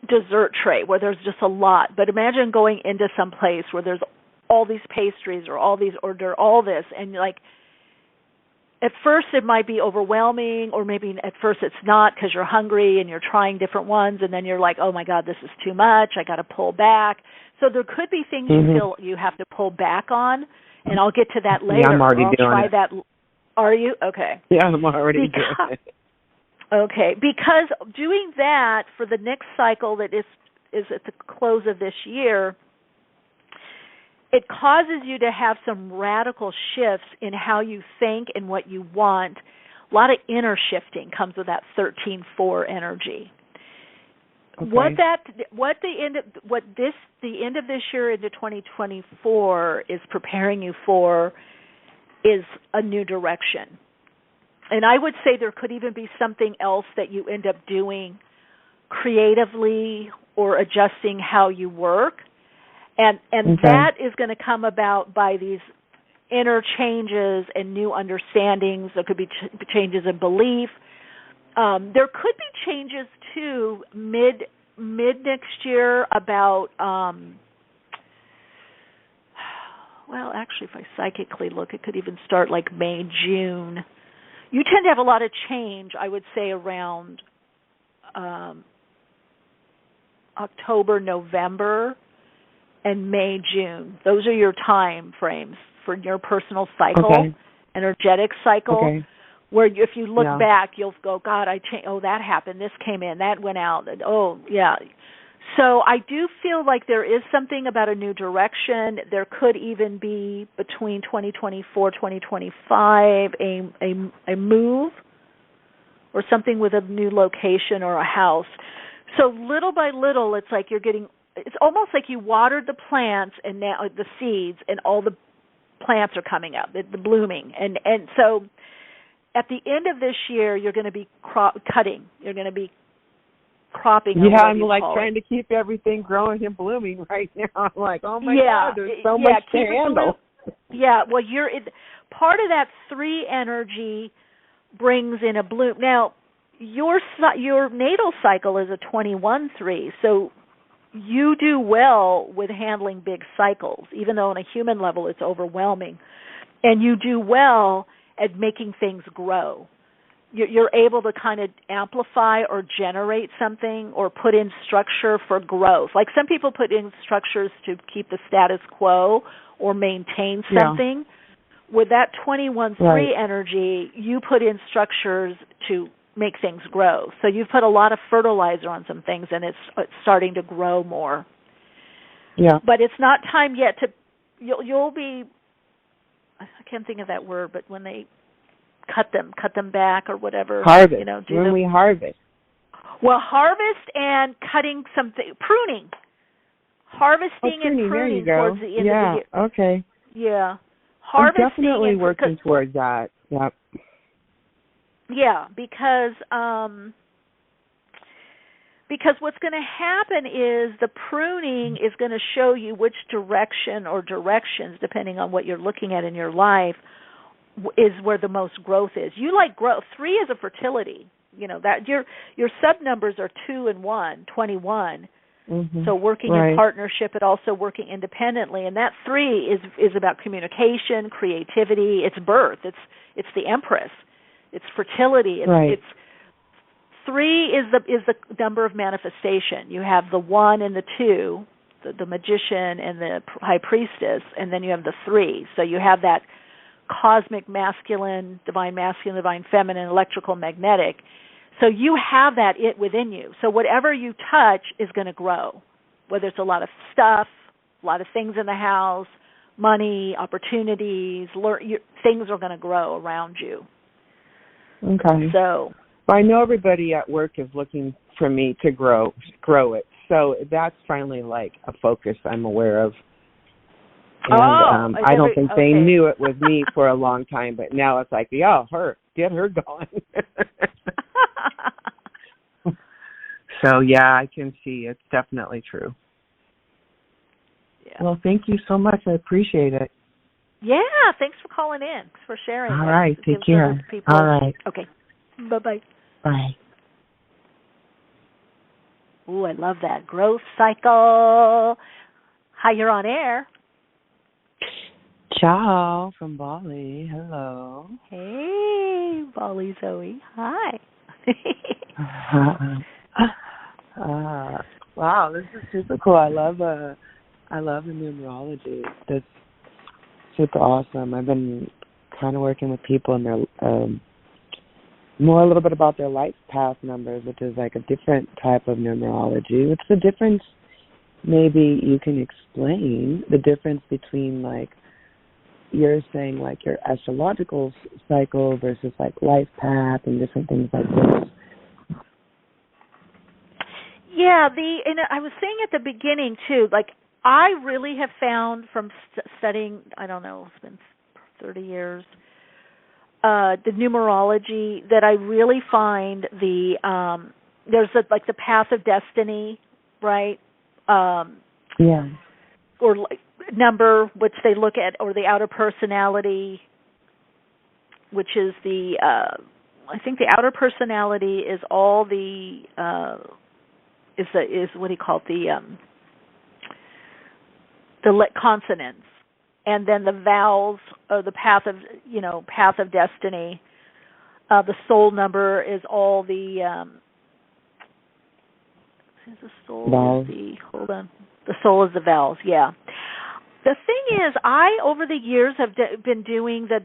dessert tray where there's just a lot. But imagine going into some place where there's all these pastries or all these hors d'oeuvre, all this, and like at first it might be overwhelming, or maybe at first it's not because you're hungry and you're trying different ones, and then you're like, oh my God, this is too much, I got to pull back. So there could be things you feel you have to pull back on, and I'll get to that later. Yeah, I'm already doing try it. that. Are you? Okay. Yeah, I'm already doing it. Okay, because doing that for the next cycle that is at the close of this year, it causes you to have some radical shifts in how you think and what you want. A lot of inner shifting comes with that 13-4 energy. Okay. The end of this year into 2024 is preparing you for is a new direction. And I would say there could even be something else that you end up doing creatively or adjusting how you work. And that is going to come about by these inner changes and new understandings. There could be changes in belief. There could be changes, too, mid next year about, actually, if I psychically look, it could even start like May, June. You tend to have a lot of change, I would say, around October, November. and May, June. Those are your time frames for your personal cycle, energetic cycle, where if you look back, you'll go, God, that happened, this came in, that went out, So I do feel like there is something about a new direction. There could even be between 2024, 2025, a move or something with a new location or a house. So little by little, it's like it's almost like you watered the plants and now the seeds, and all the plants are coming up, the blooming. And so at the end of this year, you're going to be cutting. You're going to be cropping. Yeah, I'm like trying to keep everything growing and blooming right now. I'm like, oh my God, there's so much to handle. Well, part of that 3 energy brings in a bloom. Now, your natal cycle is a 21-3, so you do well with handling big cycles, even though on a human level it's overwhelming. And you do well at making things grow. You're able to kind of amplify or generate something or put in structure for growth. Like some people put in structures to keep the status quo or maintain something. With that 21-3 energy, you put in structures to make things grow. So you've put a lot of fertilizer on some things, and it's starting to grow more. Yeah. But it's not time yet to. You'll be. I can't think of that word, but when they cut them back or whatever. Harvest. We harvest. Well, harvest and cutting something, pruning. Harvesting and pruning towards the end of the year. Okay. Yeah. Harvesting. I'm definitely working towards that. Yep. Yeah, because what's going to happen is the pruning is going to show you which direction or directions, depending on what you're looking at in your life, is where the most growth is. You like growth. 3 is a fertility. That your sub numbers are 2 and 1, 21. Mm-hmm. So working in partnership, but also working independently. And that 3 is about communication, creativity. It's birth. It's the Empress. It's fertility. It's 3 is the number of manifestation. You have the 1 and the 2, the magician and the high priestess, and then you have the 3. So you have that cosmic divine masculine, divine feminine, electrical, magnetic. So you have that within you. So whatever you touch is going to grow, whether it's a lot of stuff, a lot of things in the house, money, opportunities, things are going to grow around you. Okay. So I know everybody at work is looking for me to grow it. So that's finally like a focus I'm aware of. And I don't think they knew it was me for a long time, but now it's like, get her going. So, I can see it's definitely true. Yeah. Well, thank you so much. I appreciate it. Yeah, thanks for calling in, for sharing. All right, take care. All right. Okay, bye-bye. Bye. Ooh, I love that. Growth cycle. Hi, you're on air. Ciao from Bali. Hello. Hey, Bali Zoe. Hi. Wow, this is super cool. I love the numerology. That's super awesome. I've been kind of working with people and their more a little bit about their life path numbers, which is like a different type of numerology. What's the difference? Maybe you can explain the difference between like you're saying like your astrological cycle versus like life path and different things like this. Yeah, and I was saying at the beginning too, like I really have found from studying, I don't know, it's been 30 years, the numerology, that I really find there's like the path of destiny, right? Yeah. Or like number, which they look at, or the outer personality, which is I think the outer personality is all the is what do you call it, the consonants, and then the vowels are the path of destiny. The soul number is all the The soul Vowels. is hold on. The soul is the vowels, yeah. The thing is, I, over the years, have been doing the,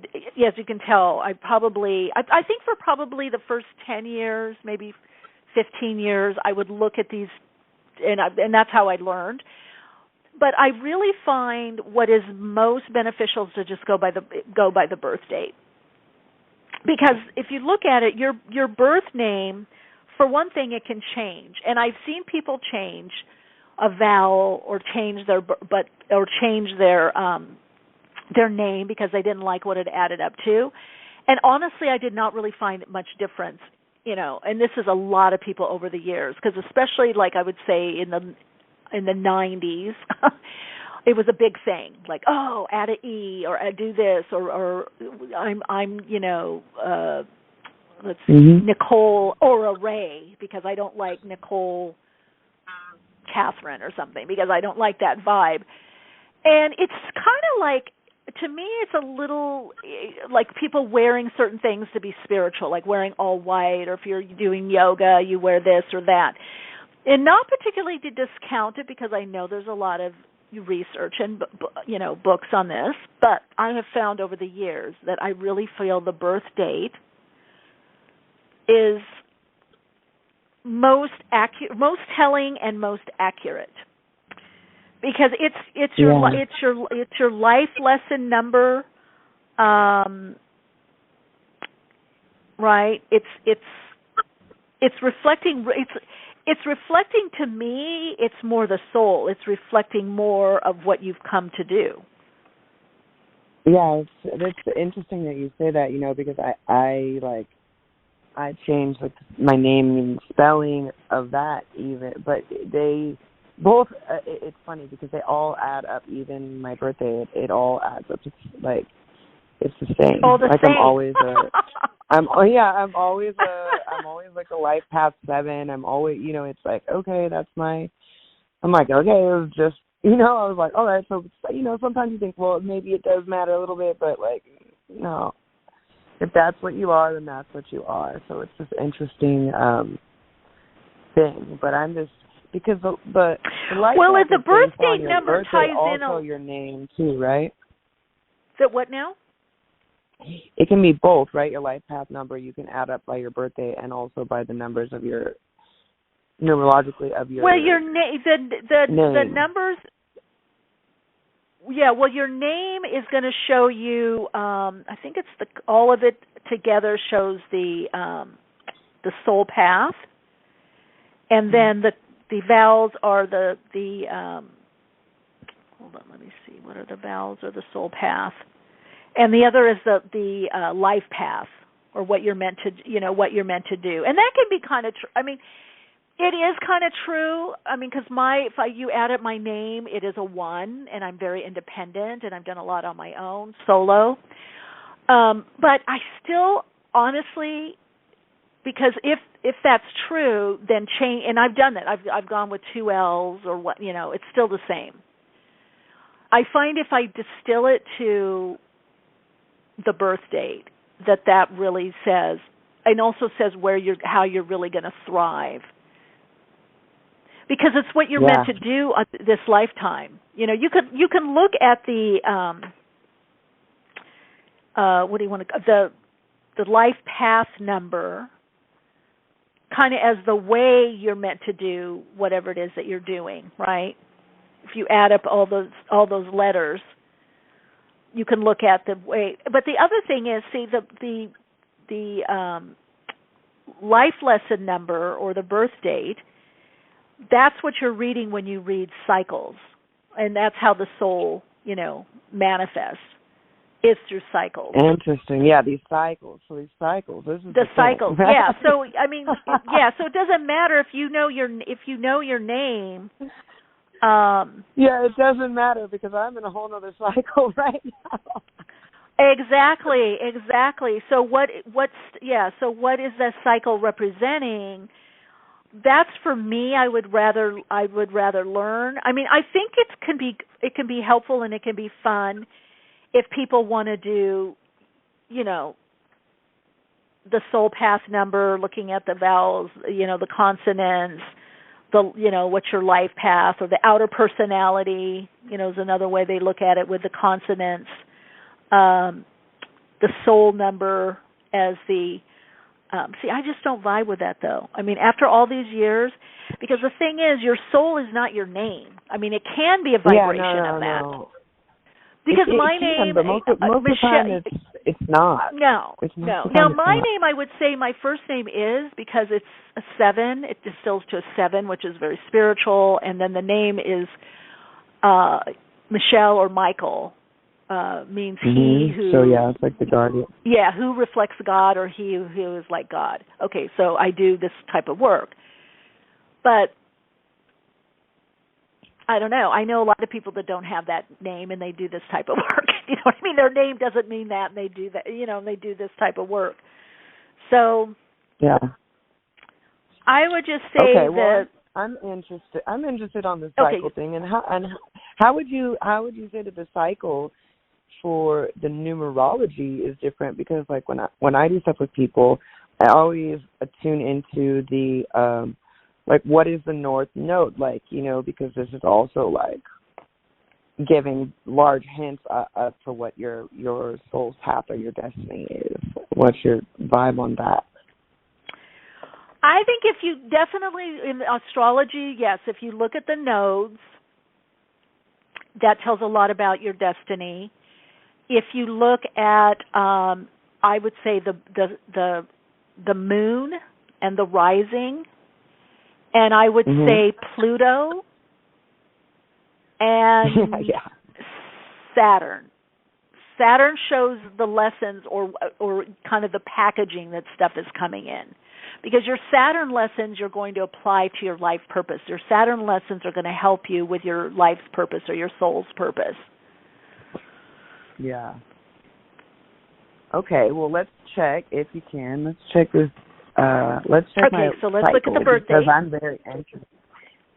as you can tell, I think for probably the first 10 years, maybe 15 years, I would look at these, and that's how I learned. But I really find what is most beneficial is to just go by the birth date. Because if you look at it, your birth name, for one thing, it can change. And I've seen people change a vowel or change their name because they didn't like what it added up to. And honestly, I did not really find much difference, and this is a lot of people over the years, because especially like I would say in the 90s, it was a big thing, like, oh, add a E or do this or I'm let's see, Nicole or a Ray, because I don't like Nicole Catherine or something, because I don't like that vibe. And it's kind of like, to me, it's a little like people wearing certain things to be spiritual, like wearing all white, or if you're doing yoga, you wear this or that. And not particularly to discount it, because I know there's a lot of research and books on this, but I have found over the years that I really feel the birth date is most telling and most accurate, because it's your life lesson number, right? It's reflecting. It's reflecting, to me, it's more the soul. It's reflecting more of what you've come to do. Yeah, it's interesting that you say that, because I changed my name and spelling of that even, but they both, it's funny because they all add up, even my birthday, it all adds up. It's the same. All the same. I'm always like a life path 7. I'm always, it's like, okay, I'm like, okay, it was just, I was like, all right, so, sometimes you think, well, maybe it does matter a little bit, but no. If that's what you are, then that's what you are. So it's this interesting thing. But I'm just, because the life if the birth date number ties in also your name too, right? So what now? It can be both, right? Your life path number you can add up by your birthday and also by the numbers of your numerologically of your. Well, the numbers. Yeah, well, your name is going to show you. I think it's all of it together shows the soul path, and then the vowels are the. Hold on, let me see. What are the vowels or the soul path? And the other is the life path, or what you're meant to, what you're meant to do, and that can be kind of. It is kind of true. Because you add up my name, it is a 1, and I'm very independent, and I've done a lot on my own, solo. But I still, honestly, because if that's true, then change. And I've done that. I've gone with 2 L's or what. It's still the same. I find if I distill it to the birth date, that really says, and also says how you're really going to thrive. Because it's what you're meant to do this lifetime. You can look at the what do you want to the life path number kind of as the way you're meant to do whatever it is that you're doing, right? If you add up all those letters, you can look at the way. But the other thing is, see, the life lesson number or the birth date. That's what you're reading when you read cycles, and that's how the soul, manifests, is through cycles. Interesting, yeah. These cycles. So these cycles. This is the cycles. Yeah. So So it doesn't matter if you know your name. Yeah, it doesn't matter because I'm in a whole other cycle right now. Exactly. So what is that cycle representing? That's for me. I would rather learn. I think it can be helpful and it can be fun if people want to do, the soul path number, looking at the vowels, the consonants, what's your life path, or the outer personality, is another way they look at it with the consonants. The soul number as the I just don't vibe with that, though. I mean, after all these years, because the thing is, your soul is not your name. I mean, it can be a vibration of that. No. Because my name, but most of the time it's not. No. Now, my name, I would say my first name is, because it's a 7. It distills to a 7, which is very spiritual, and then the name is Michele or Michael. Means he who... So, yeah, it's like the guardian. Yeah, who reflects God, or he who is like God. Okay, so I do this type of work. But I don't know. I know a lot of people that don't have that name, and they do this type of work. You know what I mean? Their name doesn't mean that, and they do that. And they do this type of work. So, yeah, I would just say that I'm interested on the cycle thing, and how would you say that the cycle for the numerology is different? Because like when I do stuff with people, I always attune into the like, what is the North Node like, because this is also, like, giving large hints for what your soul's path or your destiny is. What's your vibe on that? I think if you definitely, in astrology, yes, if you look at the nodes, that tells a lot about your destiny. If you look at, I would say, the moon and the rising, and I would say Pluto and Saturn. Saturn shows the lessons or kind of the packaging that stuff is coming in. Because your Saturn lessons you're going to apply to your life purpose. Your Saturn lessons are going to help you with your life's purpose or your soul's purpose. Yeah. Okay, well, let's check, if you can. Let's check this. Let's check my so let's cycle, look at the birthday. Because I'm very interested.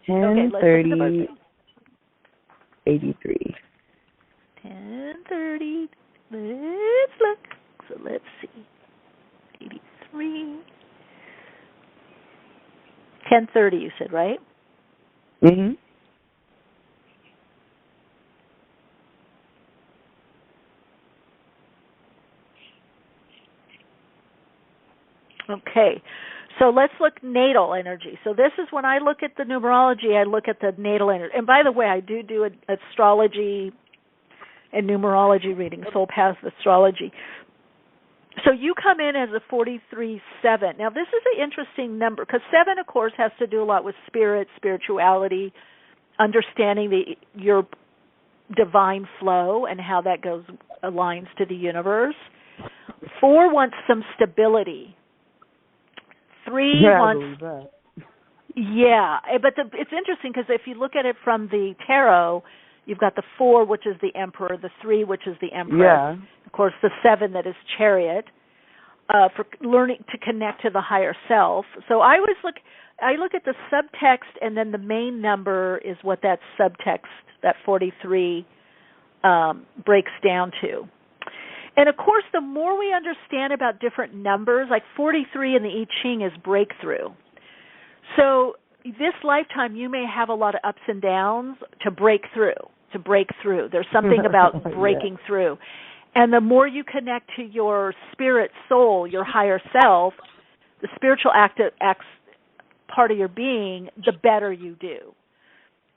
10/30, 83. 10/30. Let's look. So let's see. 83. 10:30, you said, right? Mm-hmm. Okay, so let's look natal energy. So this is when I look at the numerology, I look at the natal energy. And by the way, I do astrology and numerology reading, soul path astrology. So you come in as a 43-7. Now, this is an interesting number because 7, of course, has to do a lot with spirit, spirituality, understanding your divine flow and how that aligns to the universe. 4 wants some stability. 3 wants... Yeah, but it's interesting because if you look at it from the tarot, you've got the 4, which is the Emperor, the 3, which is the Empress. Yeah. Of course, the 7 that is Chariot, for learning to connect to the higher self. So I look at the subtext, and then the main number is what that subtext, that 43, breaks down to. And, of course, the more we understand about different numbers, like 43 in the I Ching is breakthrough. So this lifetime, you may have a lot of ups and downs to break through. There's something about breaking through. And the more you connect to your spirit soul, your higher self, the spiritual acts part of your being, the better you do.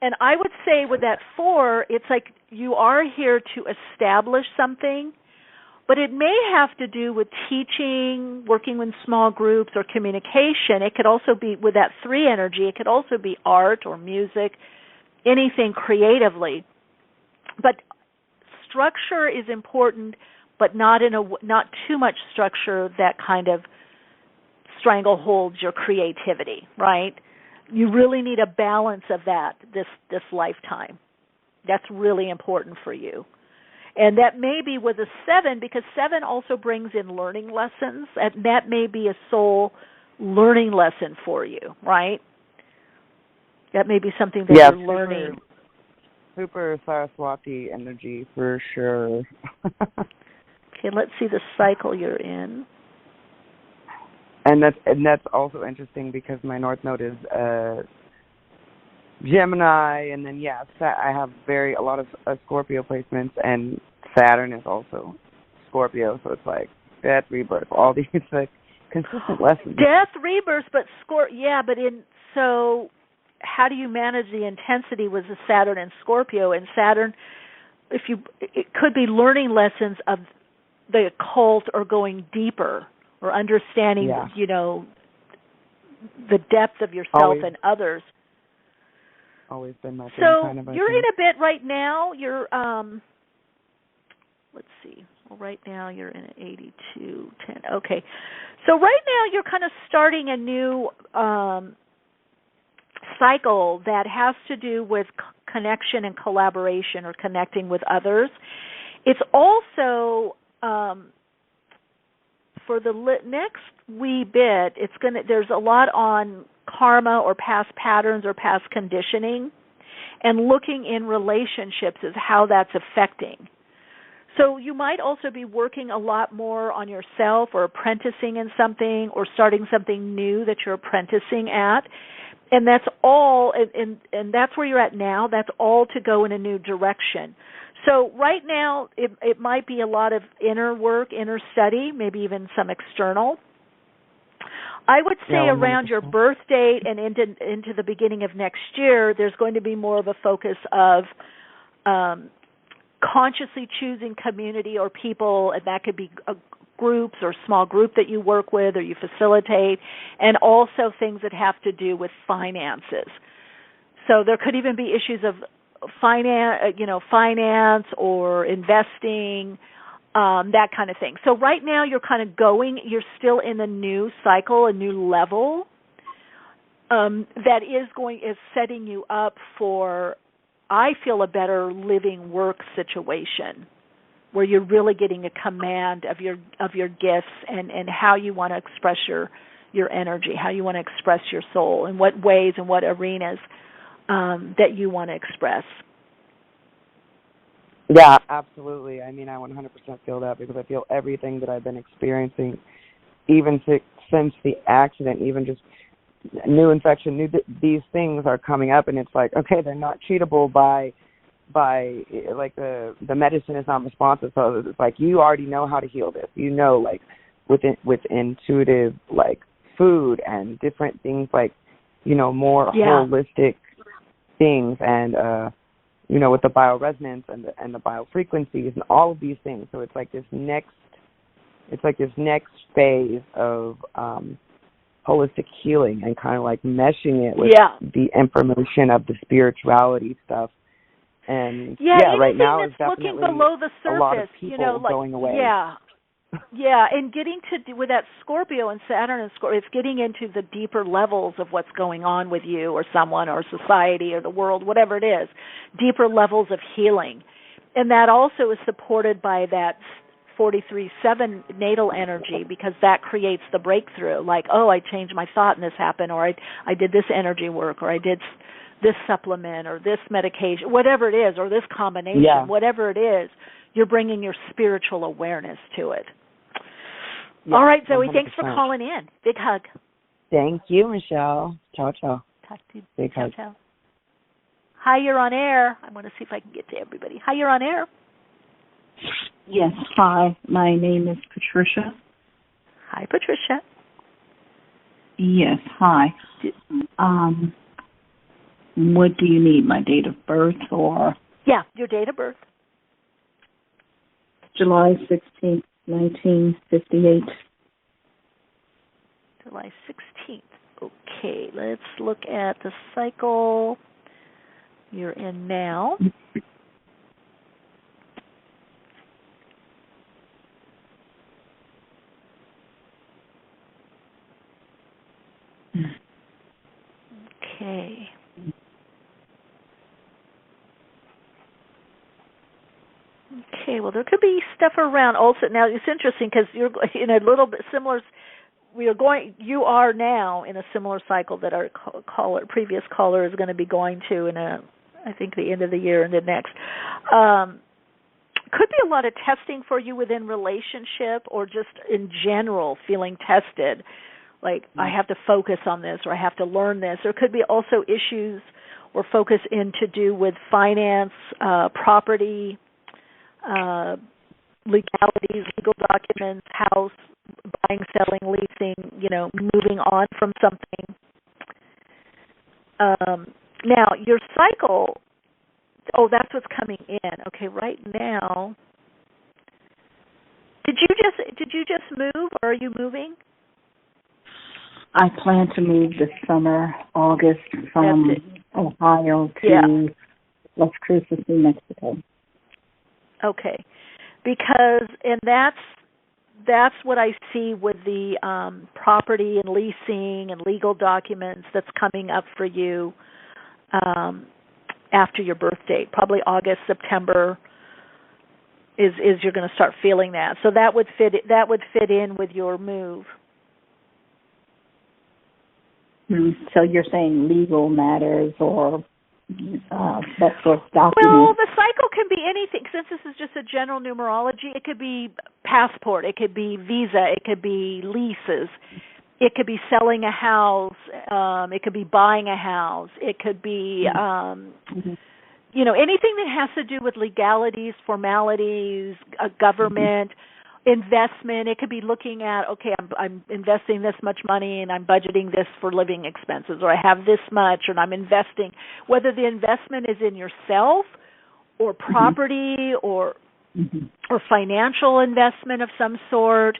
And I would say with that 4, it's like you are here to establish something, but it may have to do with teaching, working in small groups, or communication. It could also be, with that 3 energy, it could also be art or music, anything creatively. But structure is important, but not too much structure that kind of strangleholds your creativity, right? You really need a balance of that this lifetime. That's really important for you. And that may be with a 7, because 7 also brings in learning lessons, and that may be a soul learning lesson for you, right? That may be something that you're learning. Super Saraswati energy for sure. Okay, let's see the cycle you're in. And that's also interesting because my North Node is Gemini, and then I have a lot of Scorpio placements, and Saturn is also Scorpio, so it's like death, rebirth, all these like consistent lessons. Death, rebirth, but so how do you manage the intensity with the Saturn and Scorpio? And Saturn, it could be learning lessons of the occult or going deeper or understanding, the depth of yourself and others. Always been my thing, kind of. So you're in a bit right now. You're let's see. Well, right now you're in an 8210. Okay. So right now you're kind of starting a new cycle that has to do with connection and collaboration or connecting with others. It's also for the next wee bit, there's a lot on karma or past patterns or past conditioning, and looking in relationships is how that's affecting. So you might also be working a lot more on yourself or apprenticing in something or starting something new that you're apprenticing at. And that's all, and that's where you're at now. That's all to go in a new direction. So right now it might be a lot of inner work, inner study, maybe even some external. I would say around your birth date and into the beginning of next year, there's going to be more of a focus of consciously choosing community or people, and that could be groups or small group that you work with or you facilitate, and also things that have to do with finances. So there could even be issues of finance or investing, that kind of thing. So right now you're kind of you're still in a new cycle, a new level that is setting you up for, I feel, a better living work situation where you're really getting a command of your gifts and how you want to express your energy, how you want to express your soul, in what ways and what arenas that you want to express. Yeah, absolutely. I mean, I 100% feel that because I feel everything that I've been experiencing, even since the accident, even just new infection, these things are coming up, and it's like, okay, they're not treatable by like the medicine is not responsive. So it's like you already know how to heal this. Like with intuitive like food and different things, like more holistic things, and with the bioresonance and the biofrequencies and all of these things. So it's like this next phase of holistic healing and kind of like meshing it with the information of the spirituality stuff. And right now is definitely looking below the surface, a lot of people going away. Yeah, and getting to with that Scorpio and Saturn and Scorpio, it's getting into the deeper levels of what's going on with you or someone or society or the world, whatever it is, deeper levels of healing. And that also is supported by that 43-7 natal energy, because that creates the breakthrough. Like, oh, I changed my thought and this happened, or I did this energy work, or I did this supplement or this medication, whatever it is, or this combination, whatever it is, you're bringing your spiritual awareness to it. All right, Zoe, 100%. Thanks for calling in. Big hug. Thank you, Michelle. Ciao, ciao. Talk to you. Big ciao, hug. Ciao. Hi, you're on air. I want to see if I can get to everybody. Hi, you're on air. Yes, hi. My name is Patricia. Hi, Patricia. Yes, hi. What do you need, my date of birth or? Yeah, your date of birth. July 16th, 1958. July 16th. Okay, let's look at the cycle you're in now. Okay. Okay, well, there could be stuff around also. Now, it's interesting because you're in a little bit similar. You are now in a similar cycle that our previous caller is going to be going to I think the end of the year and the next. Could be a lot of testing for you within relationship, or just in general feeling tested. Like, I have to focus on this, or I have to learn this. There could be also issues or focus in to do with finance, property, legalities, legal documents, house, buying, selling, leasing, moving on from something. Now, your cycle, that's what's coming in. Okay, right now, did you just move, or are you moving? I plan to move this summer, August, from Ohio to Las Cruces, New Mexico. Okay, because that's what I see with the property and leasing and legal documents that's coming up for you after your birth date, probably August, September. Is you're going to start feeling that. So that would fit in with your move. So you're saying legal matters or that sort of document? Well, the cycle can be anything. Since this is just a general numerology, it could be passport, it could be visa, it could be leases, it could be selling a house, it could be buying a house, it could be anything that has to do with legalities, formalities, government, investment. It could be looking at, I'm investing this much money and I'm budgeting this for living expenses, or I have this much and I'm investing, whether the investment is in yourself or property or financial investment of some sort.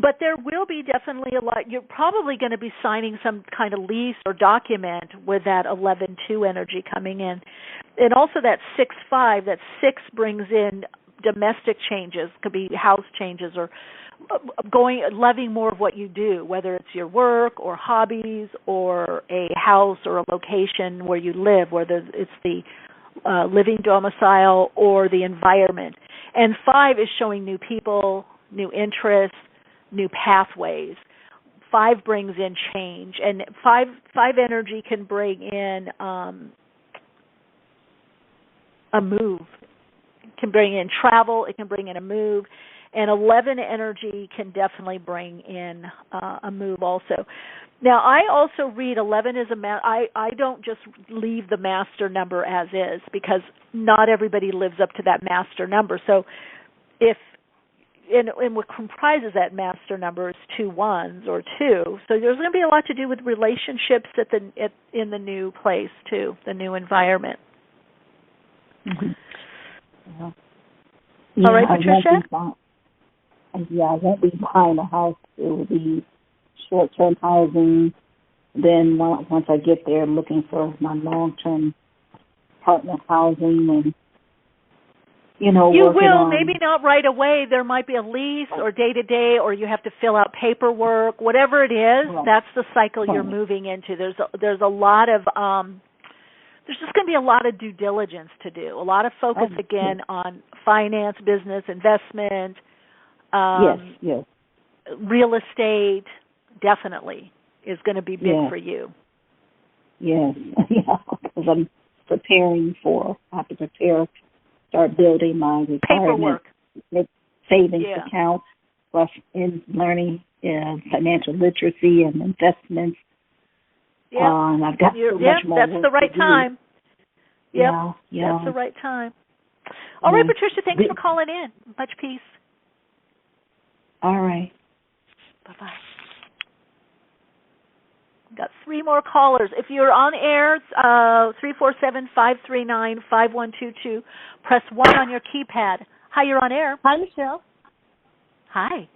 But there will be definitely a lot. You're probably going to be signing some kind of lease or document with that 11-2 energy coming in. And also that 6-5, that 6 brings in domestic changes, could be house changes or loving more of what you do, whether it's your work or hobbies or a house or a location where you live, whether it's the living domicile or the environment. And 5 is showing new people, new interests, new pathways. 5 brings in change, and 5 energy can bring in a move. It can bring in travel. It can bring in a move, and 11 energy can definitely bring in a move also. Now, I also read 11 as I don't just leave the master number as is, because not everybody lives up to that master number. So if and what comprises that master number is 2 1s or 2. So there's going to be a lot to do with relationships in the new place too, the new environment. Yeah, all right, Patricia? I won't be buying a house. It will be short-term housing. Then once I get there, I'm looking for my long-term partner housing and you will, maybe not right away. There might be a lease or day-to-day, or you have to fill out paperwork. Whatever it is, that's the cycle you're moving into. There's a lot of there's just going to be a lot of due diligence to do. A lot of focus again on finance, business, investment, yes, real estate. Definitely is going to be big for you. Yes, because I'm preparing I have to prepare. Start building my retirement savings accounts, plus in learning financial literacy and investments. And I've got so much more. That's the right time. Yep, that's the right time. All right, Patricia, thanks for calling in. Much peace. All right. Bye-bye. Got 3 more callers. If you're on air, 347-539-5122. Press 1 on your keypad. Hi, you're on air. Hi, Michelle. Hi.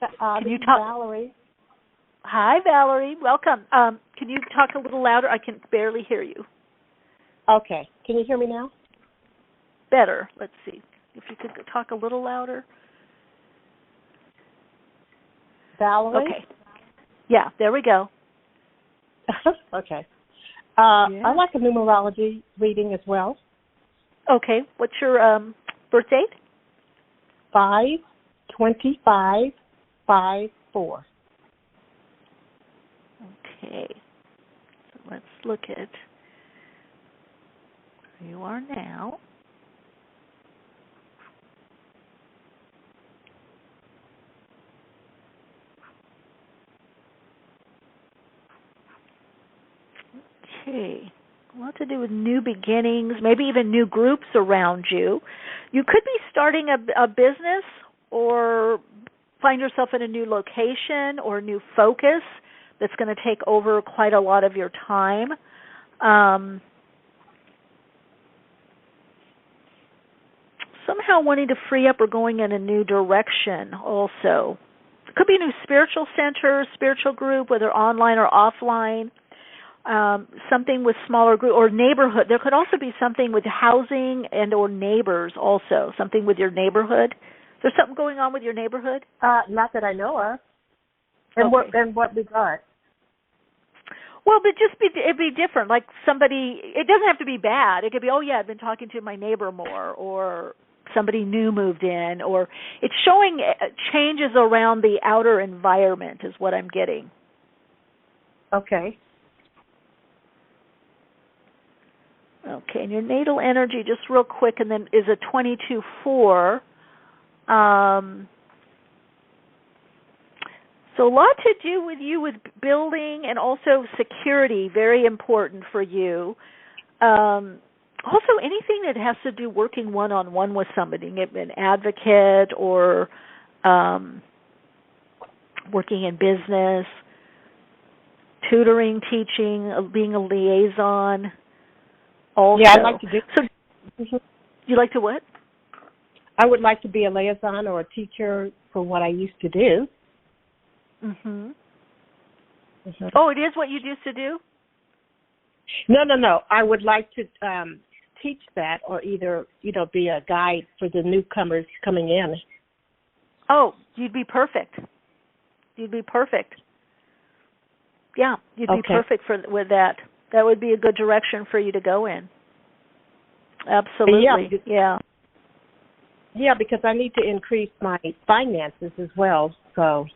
Can you talk? Valerie. Hi, Valerie. Welcome. Can you talk a little louder? I can barely hear you. Okay. Can you hear me now? Better. Let's see. If you could talk a little louder. Valerie? Okay. Yeah, there we go. Okay. I like a numerology reading as well. Okay. What's your birth date? 5/25/54. Okay. So let's look at where you are now. Okay. A lot to do with new beginnings, maybe even new groups around you. You could be starting a business or find yourself in a new location or a new focus that's going to take over quite a lot of your time. Somehow wanting to free up or going in a new direction also. It could be a new spiritual center, spiritual group, whether online or offline. Something with smaller group or neighborhood. There could also be something with housing and or neighbors also, something with your neighborhood. Is there something going on with your neighborhood? Not that I know of. And what regard? Well, it'd be different. Like somebody, it doesn't have to be bad. It could be, oh yeah, I've been talking to my neighbor more, or somebody new moved in, or it's showing changes around the outer environment is what I'm getting. Okay. Okay, and your natal energy, just real quick, and then is a 22-4. So a lot to do with you with building and also security, very important for you. Also, anything that has to do working one-on-one with somebody, an advocate or working in business, tutoring, teaching, being a liaison. Also. Yeah, I'd like to do. So, you like to what? I would like to be a liaison or a teacher for what I used to do. Mm-hmm. Oh, it is what you used to do? No. I would like to teach that, or either be a guide for the newcomers coming in. Oh, you'd be perfect. You'd be perfect. Yeah, you'd be perfect with that. That would be a good direction for you to go in. Absolutely. Yeah. Yeah, because I need to increase my finances as well. So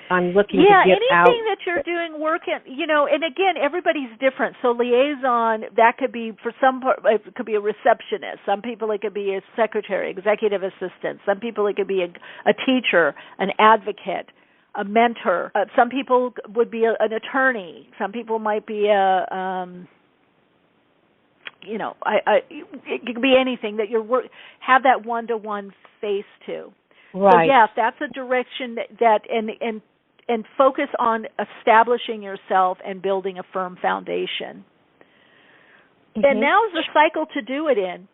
I'm looking to get out. Yeah, anything that you're doing work in, and again, everybody's different. So liaison, that could be for some, it could be a receptionist. Some people it could be a secretary, executive assistant. Some people it could be a teacher, an advocate, a mentor. Some people would be an attorney. Some people might be it could be anything that have that one-to-one face to. Right. So yes, that's a direction that and focus on establishing yourself and building a firm foundation. Mm-hmm. And now is the cycle to do it in.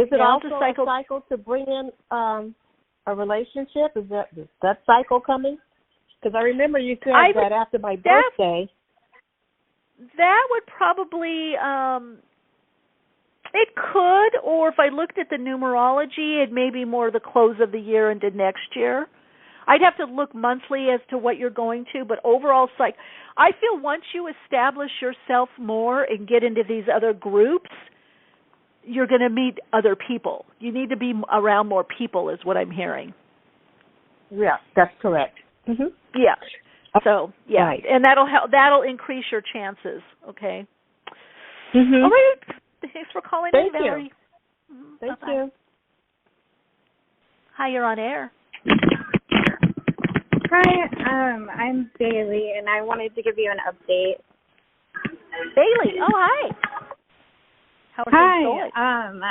Is it also a cycle to bring in a relationship? Is that cycle coming? Because I remember you said that after my birthday. That would probably, it could, or if I looked at the numerology, it may be more the close of the year into next year. I'd have to look monthly as to what you're going to, but overall, I feel once you establish yourself more and get into these other groups, you're going to meet other people. You need to be around more people is what I'm hearing. Yeah, that's correct. Mm-hmm. Yeah. So, yeah, right. And that'll increase your chances, okay? Mm-hmm. All right. Thanks for calling in, Valerie. Thank you. Hi, you're on air. Hi, I'm Bailey, and I wanted to give you an update. Bailey, oh, hi. How are things going?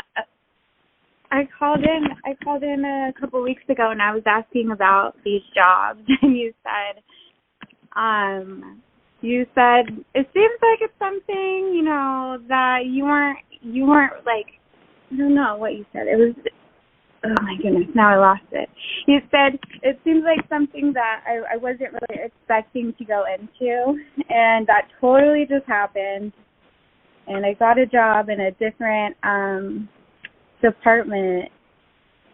I called in a couple weeks ago, and I was asking about these jobs, and you said it seems like it's something, that you weren't like, I don't know what you said. It was, oh my goodness, now I lost it. You said it seems like something that I wasn't really expecting to go into, and that totally just happened. And I got a job in a different department,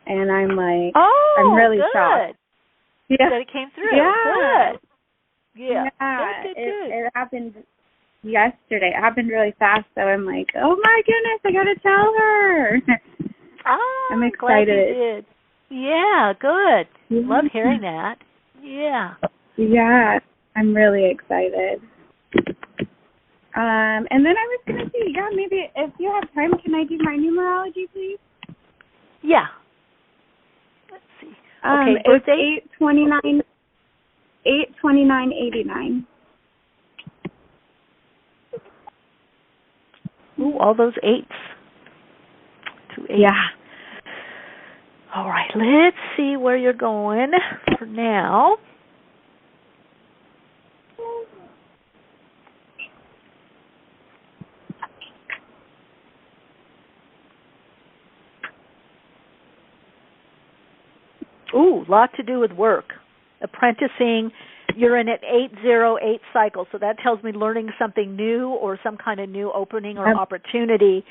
and I'm like, I'm really shocked. Yeah, that it came through. Yeah. Good. Yeah. Good. It happened yesterday. It happened really fast, so I'm like, oh my goodness, I gotta tell her. I'm excited. Glad you did. Yeah, good. Love hearing that. Yeah. Yeah, I'm really excited. And then I was gonna see, maybe if you have time, can I do my numerology, please? Yeah. Let's see. Okay, birthday? It's 8/29/89. all those 8s. 2 8s. Yeah. All right, let's see where you're going for now. Ooh, lot to do with work. Apprenticing, you're in an 808 cycle, so that tells me learning something new or some kind of new opening or opportunity.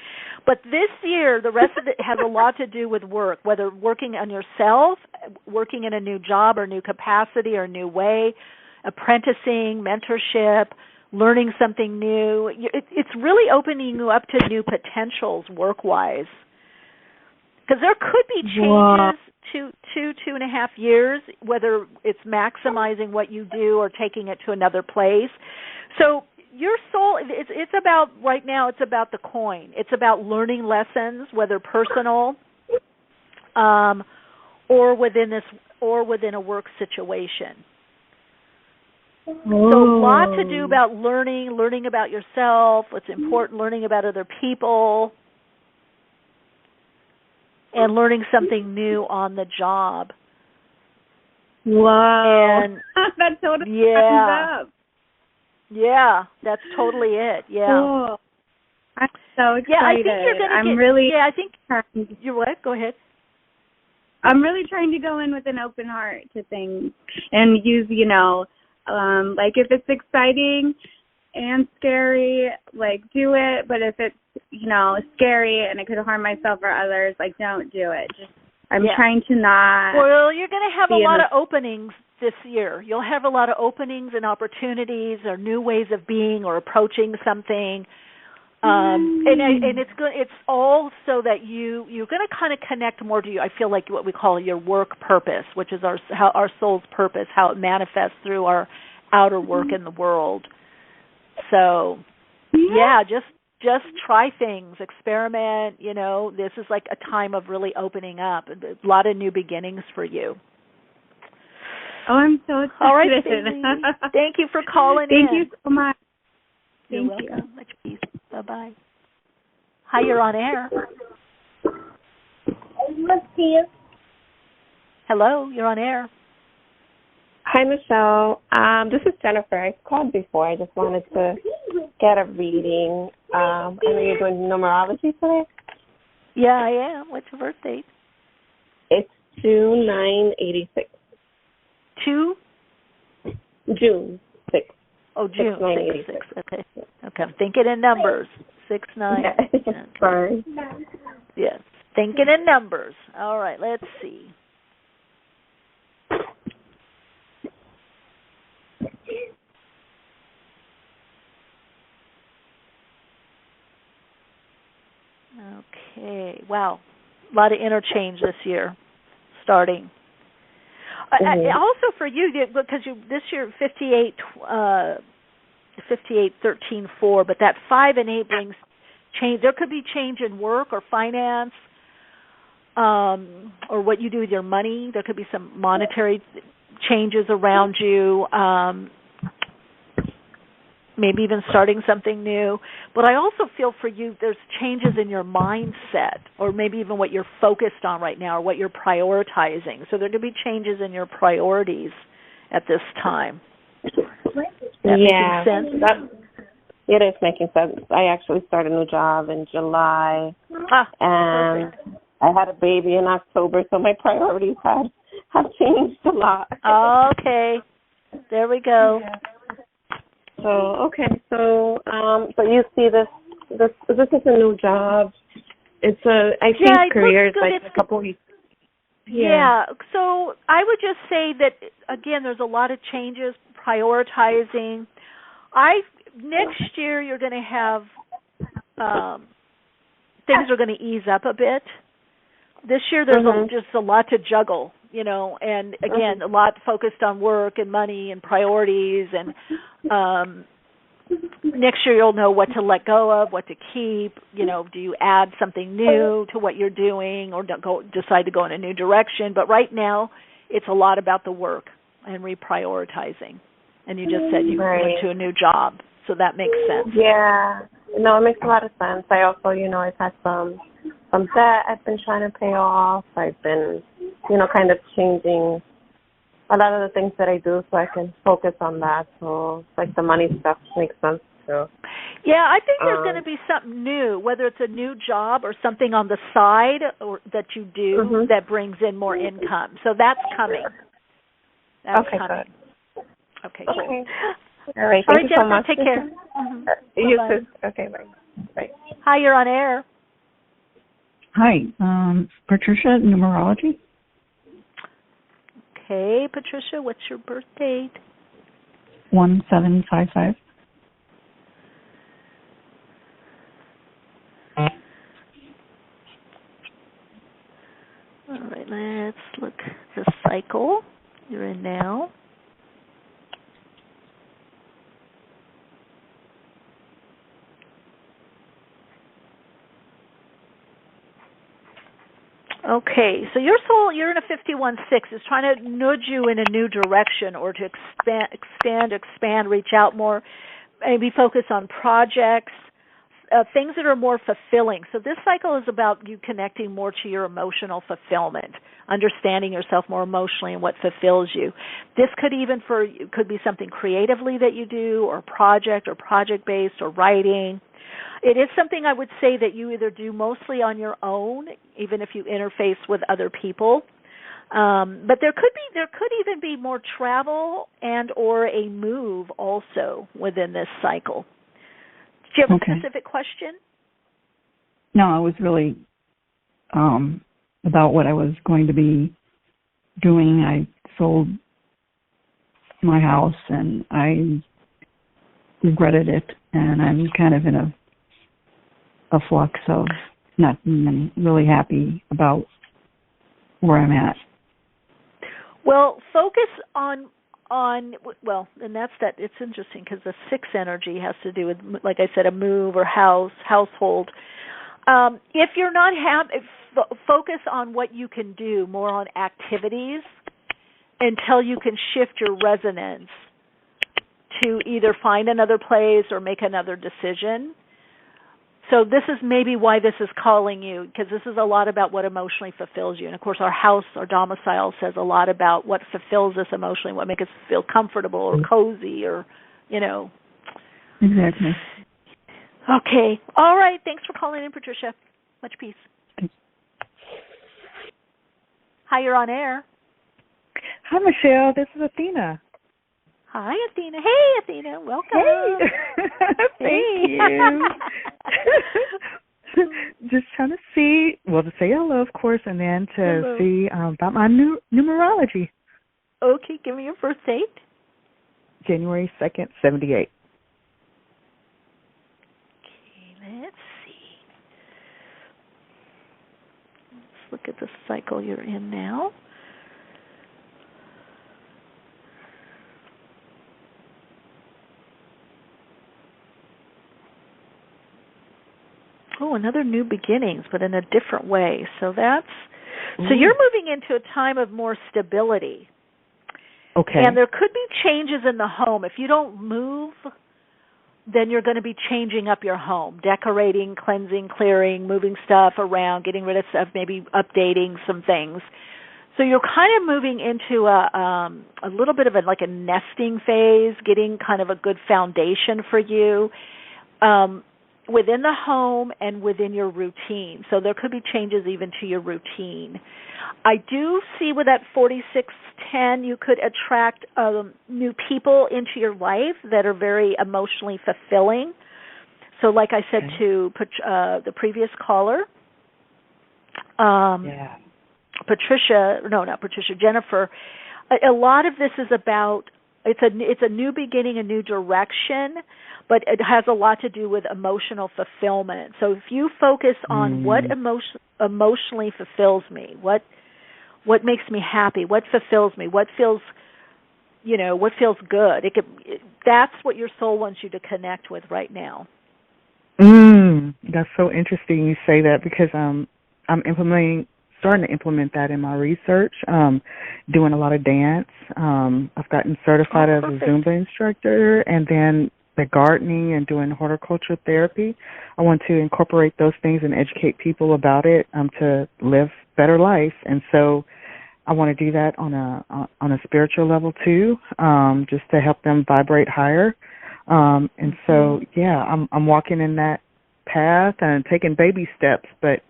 But this year, the rest of it has a lot to do with work, whether working on yourself, working in a new job or new capacity or new way, apprenticing, mentorship, learning something new. It's really opening you up to new potentials work-wise. Because there could be changes to 2.5 years, whether it's maximizing what you do or taking it to another place. So your soul, it's about, right now, it's about the coin. It's about learning lessons, whether personal or within a work situation. So a lot to do about learning about yourself, what's important, learning about other people, and learning something new on the job. Wow. And that totally comes up. Yeah, that's totally it. Yeah. Cool. I'm so excited. Yeah, I think you're going to you're what? Go ahead. I'm really trying to go in with an open heart to things and use, like if it's exciting and scary, like do it. But if it's, scary and it could harm myself or others, like don't do it. I'm trying to not. Well, you're going to have a lot of openings this year. You'll have a lot of openings and opportunities or new ways of being or approaching something. And it's good. It's all so that you're going to kind of connect more to I feel like what we call your work purpose, which is our soul's purpose, how it manifests through our outer work in the world. So, just try things, experiment. This is like a time of really opening up, a lot of new beginnings for you. Oh, I'm so excited. All right, Bailey. Thank you for calling in. Thank you so much. You're welcome. Much peace. Bye-bye. Hi, you're on air. Hello, you're on air. Hi, Michelle. This is Jennifer. I called before. I just wanted to get a reading. I know you're doing numerology today. Yeah, I am. What's your birth date? It's 2/9/86. June 6th. Oh, June 6. Okay. Okay. I'm thinking in numbers. 6, 9. Sorry. Yes. Thinking in numbers. All right. Let's see. Okay. Wow. A lot of interchange this year, starting. Also for you, because this year 58-13-4, but that 5 and 8 brings change. There could be change in work or finance, or what you do with your money. There could be some monetary changes around you. Maybe even starting something new. But I also feel for you there's changes in your mindset, or maybe even what you're focused on right now, or what you're prioritizing. So there could be changes in your priorities at this time. That making sense? It is making sense. I actually started a new job in July, and perfect. I had a baby in October, so my priorities have changed a lot. Okay. There we go. Yeah. So so you see this is a new job. It's I changed careers like a couple weeks. Yeah. So I would just say that again, there's a lot of changes, prioritizing. Next year you're going to have things are going to ease up a bit. This year there's just a lot to juggle, and again, a lot focused on work and money and priorities, and next year you'll know what to let go of, what to keep. Do you add something new to what you're doing, or decide to go in a new direction? But right now, it's a lot about the work and reprioritizing. And you just said you went to a new job, so that makes sense. Yeah, No, it makes a lot of sense. I also, I've had some debt I've been trying to pay off. I've been, kind of changing a lot of the things that I do so I can focus on that. So, like the money stuff makes sense too. Yeah, I think there's going to be something new, whether it's a new job or something on the side or that you do that brings in more income. So that's coming. That's coming. Good. Okay, cool. All right, thank you so much. Take care. You too. Okay, bye. Hi, you're on air. Hi, Patricia, Numerology. Okay, Patricia, what's your birth date? 1755. All right, let's look at the cycle you're in now. Okay, so your soul, you're in a 51-6, is trying to nudge you in a new direction or to expand, reach out more, maybe focus on projects, things that are more fulfilling. So this cycle is about you connecting more to your emotional fulfillment, understanding yourself more emotionally and what fulfills you. This could be something creatively that you do, or project-based, or writing. It is something I would say that you either do mostly on your own, even if you interface with other people. But there could even be more travel and or a move also within this cycle. Do you have a specific question? No, it was really about what I was going to be doing. I sold my house and I regretted it, and I'm kind of in a flux of not being really happy about where I'm at. Well, focus on and that's that. It's interesting because the 6 energy has to do with, like I said, a move or household. If you're not focus on what you can do, more on activities, until you can shift your resonance to either find another place or make another decision. So this is maybe why this is calling you, because this is a lot about what emotionally fulfills you. And, of course, our house, our domicile, says a lot about what fulfills us emotionally, what makes us feel comfortable or cozy or, Exactly. Okay. All right. Thanks for calling in, Patricia. Much peace. Thanks. Hi, you're on air. Hi, Michelle. This is Athena. Hi, Athena. Hey, Athena. Welcome. Hey. Thank you. Just trying to see, to say hello, of course, and then to see about my numerology. Okay, give me your birth date. January 2nd, 78. Okay, let's see. Let's look at the cycle you're in now. Oh, another new beginnings, but in a different way. So so you're moving into a time of more stability. Okay. And there could be changes in the home. If you don't move, then you're going to be changing up your home, decorating, cleansing, clearing, moving stuff around, getting rid of stuff, maybe updating some things. So you're kind of moving into a little bit of a nesting phase, getting kind of a good foundation for you. Within the home and within your routine. So there could be changes even to your routine. I do see with that 4610, you could attract new people into your life that are very emotionally fulfilling. So like I said to the previous caller, Jennifer, a lot of this is about, it's a new beginning, a new direction, but it has a lot to do with emotional fulfillment. So if you focus on what emotionally fulfills me, what makes me happy, what fulfills me, what feels good, that's what your soul wants you to connect with right now. That's so interesting you say that, because I'm starting to implement that in my research, doing a lot of dance. I've gotten certified as a Zumba instructor, and then the gardening and doing horticulture therapy. I want to incorporate those things and educate people about it to live better life. And so I want to do that on a spiritual level too, just to help them vibrate higher. And so, yeah, I'm walking in that path and taking baby steps, but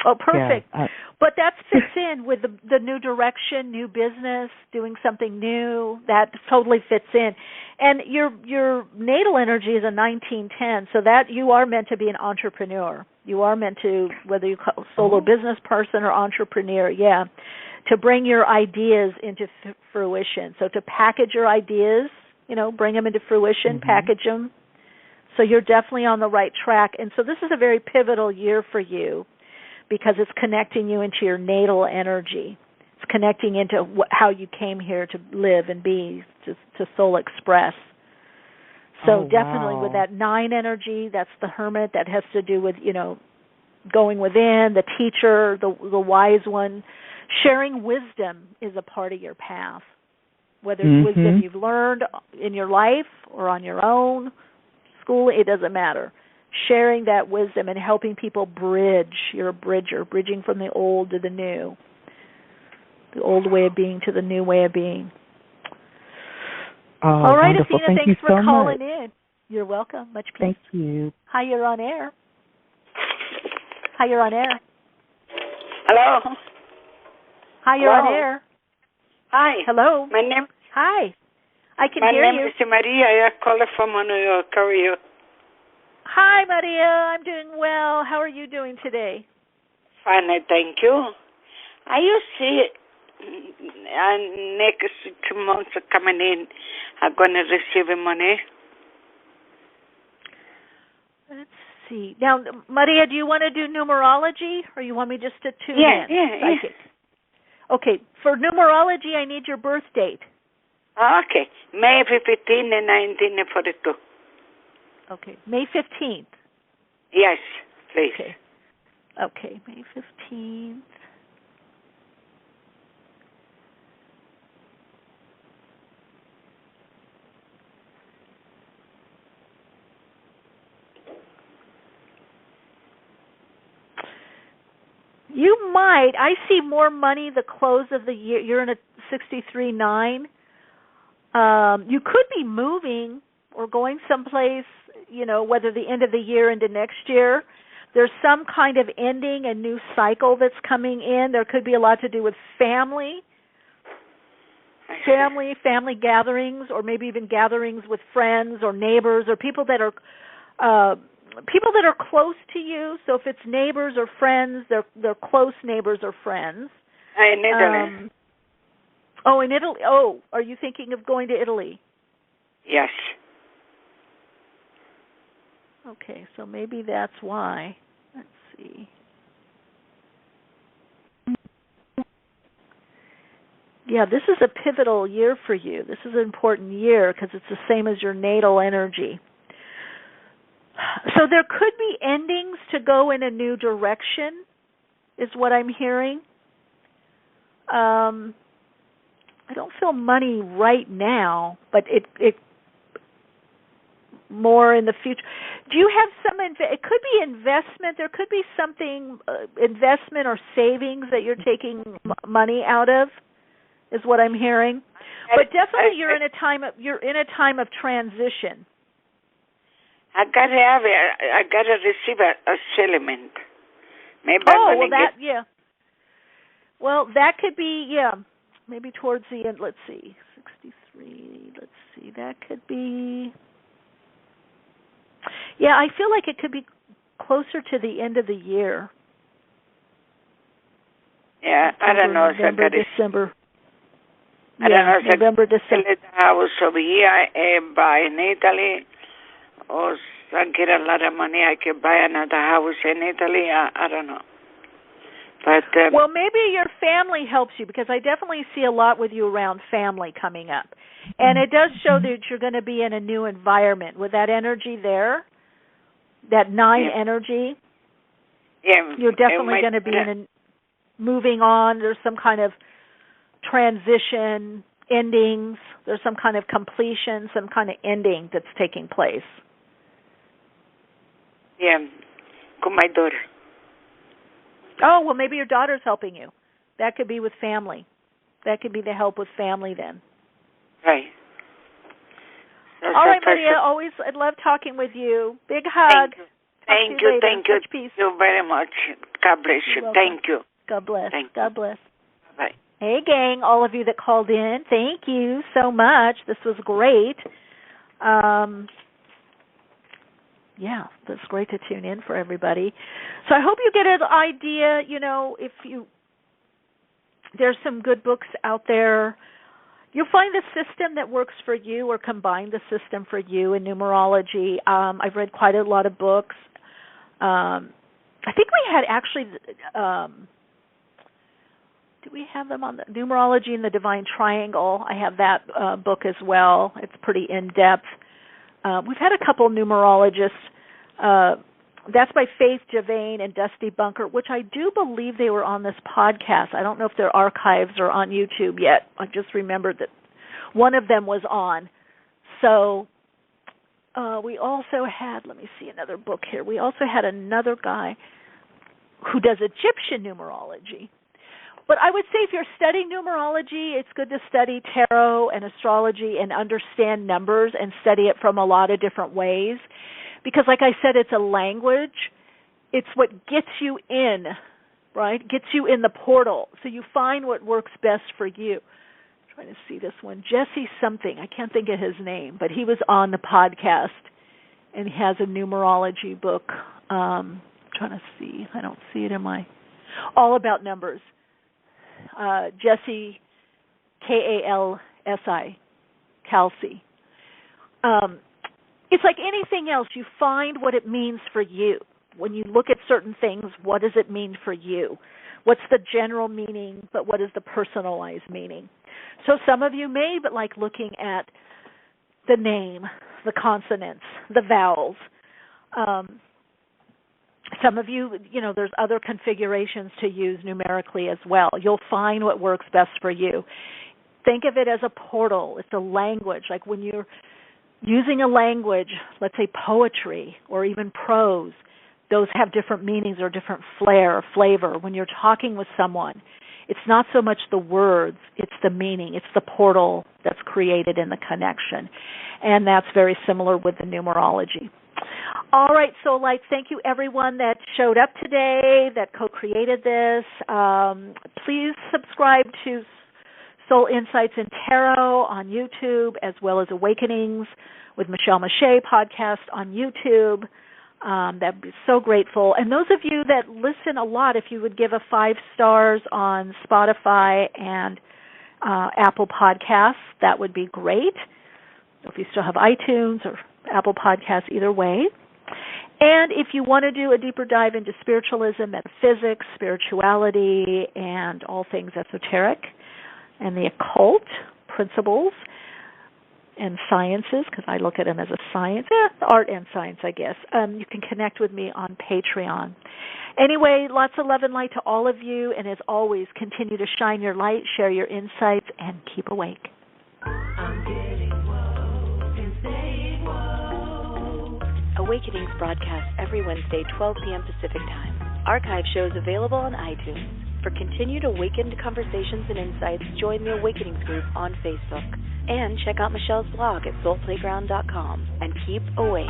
oh, perfect. Yeah, but that fits in with the new direction, new business, doing something new. That totally fits in. And your natal energy is a 1910, so that you are meant to be an entrepreneur. You are meant to, whether you call solo business person or entrepreneur, yeah, to bring your ideas into fruition. So to package your ideas, bring them into fruition, package them. So you're definitely on the right track. And so this is a very pivotal year for you because it's connecting you into your natal energy. It's connecting into how you came here to live and be, to soul express. So definitely with that 9 energy, that's the hermit. That has to do with, going within, the teacher, the wise one. Sharing wisdom is a part of your path. Whether it's wisdom you've learned in your life or on your own, school, it doesn't matter. Sharing that wisdom and helping people bridge. You're a bridger, bridging from the old to the new. The old way of being to the new way of being. All right, wonderful. Athena, Thank thanks you for so calling much. in. You're welcome. Much peace. Thank you. Hi, you're on air. Hi, you're on air. Hello. Hi, you're Hello. on air. Hi. Hello. My name. Hi. I can my hear you. My name is Maria. I call from New York. How are you? Hi, Maria. I'm doing well. How are you doing today? Fine, thank you. I see next 2 months coming in, I'm going to receive money. Let's see. Now, Maria, do you want to do numerology, or you want me just to tune in? Yeah. Okay. For numerology, I need your birth date. Okay. May 15, 1942. Okay. May 15th. Yes, please. Okay. May 15th. You might. I see more money the close of the year. You're in a 63-9. You could be moving or going someplace, whether the end of the year into next year. There's some kind of ending, a new cycle that's coming in. There could be a lot to do with family gatherings, or maybe even gatherings with friends or neighbors or people that are close to you. So if it's neighbors or friends, they're close neighbors or friends. In Italy. In Italy. Oh, are you thinking of going to Italy? Yes. Okay, so maybe that's why. Let's see. Yeah, this is a pivotal year for you. This is an important year because it's the same as your natal energy. So there could be endings to go in a new direction, is what I'm hearing. I don't feel money right now, but it more in the future. Do you have some? It could be investment. There could be something investment or savings that you're taking money out of, is what I'm hearing. But definitely, you're in a time of transition. I gotta receive a settlement. Maybe Well, that could be, maybe towards the end. Let's see, 63. Let's see, that could be. Yeah, I feel like it could be closer to the end of the year. Yeah, I don't know. November, December. I don't know. November, December. The house over here, buy in Italy, or I get a lot of money, I can buy another house in Italy. I don't know. But well, maybe your family helps you, because I definitely see a lot with you around family coming up. And it does show that you're going to be in a new environment with that energy there, that 9 energy. Yeah, you're definitely going to be moving on. There's some kind of transition endings. There's some kind of completion, some kind of ending that's taking place. Yeah, with my daughter. Oh, well, maybe your daughter's helping you. That could be with family. That could be the help with family then. Right. All right, Maria, I love talking with you. Big hug. Thank you. Thank you very much. God bless you. Thank you. God bless. God bless. Bye. Hey, gang, all of you that called in, thank you so much. This was great. Yeah, that's great to tune in for everybody. So I hope you get an idea, there's some good books out there. You'll find the system that works for you or combine the system for you in numerology. I've read quite a lot of books. I think we had actually, do we have them on the Numerology and the Divine Triangle? I have that book as well. It's pretty in-depth. We've had a couple numerologists. That's by Faith Javane and Dusty Bunker, which I do believe they were on this podcast. I don't know if their archives are on YouTube yet. I just remembered that one of them was on. So we also had, let me see another book here. We also had another guy who does Egyptian numerology. But I would say if you're studying numerology, it's good to study tarot and astrology and understand numbers and study it from a lot of different ways. Because like I said, it's a language. It's what gets you in, right? Gets you in the portal. So you find what works best for you. I'm trying to see this one. Jesse something. I can't think of his name, but he was on the podcast, and he has a numerology book. I'm trying to see. I don't see it in my... All About Numbers. Jesse, Kalsi, Kalsi. It's like anything else. You find what it means for you. When you look at certain things, what does it mean for you? What's the general meaning, but what is the personalized meaning? So some of you may like looking at the name, the consonants, the vowels. Some of you, there's other configurations to use numerically as well. You'll find what works best for you. Think of it as a portal. It's a language. Like when you're using a language, let's say poetry or even prose, those have different meanings or different flair or flavor. When you're talking with someone, it's not so much the words, it's the meaning. It's the portal that's created in the connection. And that's very similar with the numerology. All right, so thank you everyone that showed up today, that co-created this. Please subscribe to Soul Insights in Tarot on YouTube, as well as Awakenings with Michele Meiche podcast on YouTube. That'd be so grateful. And those of you that listen a lot, if you would give a 5 stars on Spotify and Apple Podcasts, that would be great. If you still have iTunes or Apple Podcasts, either way. And if you want to do a deeper dive into spiritualism, metaphysics, spirituality, and all things esoteric, and the occult principles and sciences, because I look at them as a science, art and science, I guess. You can connect with me on Patreon. Anyway, lots of love and light to all of you, and as always, continue to shine your light, share your insights, and keep awake. Awakenings broadcasts every Wednesday, 12 p.m. Pacific Time. Archive shows available on iTunes. For continued awakened conversations and insights, join the Awakenings group on Facebook. And check out Michele's blog at soulplayground.com. And keep awake.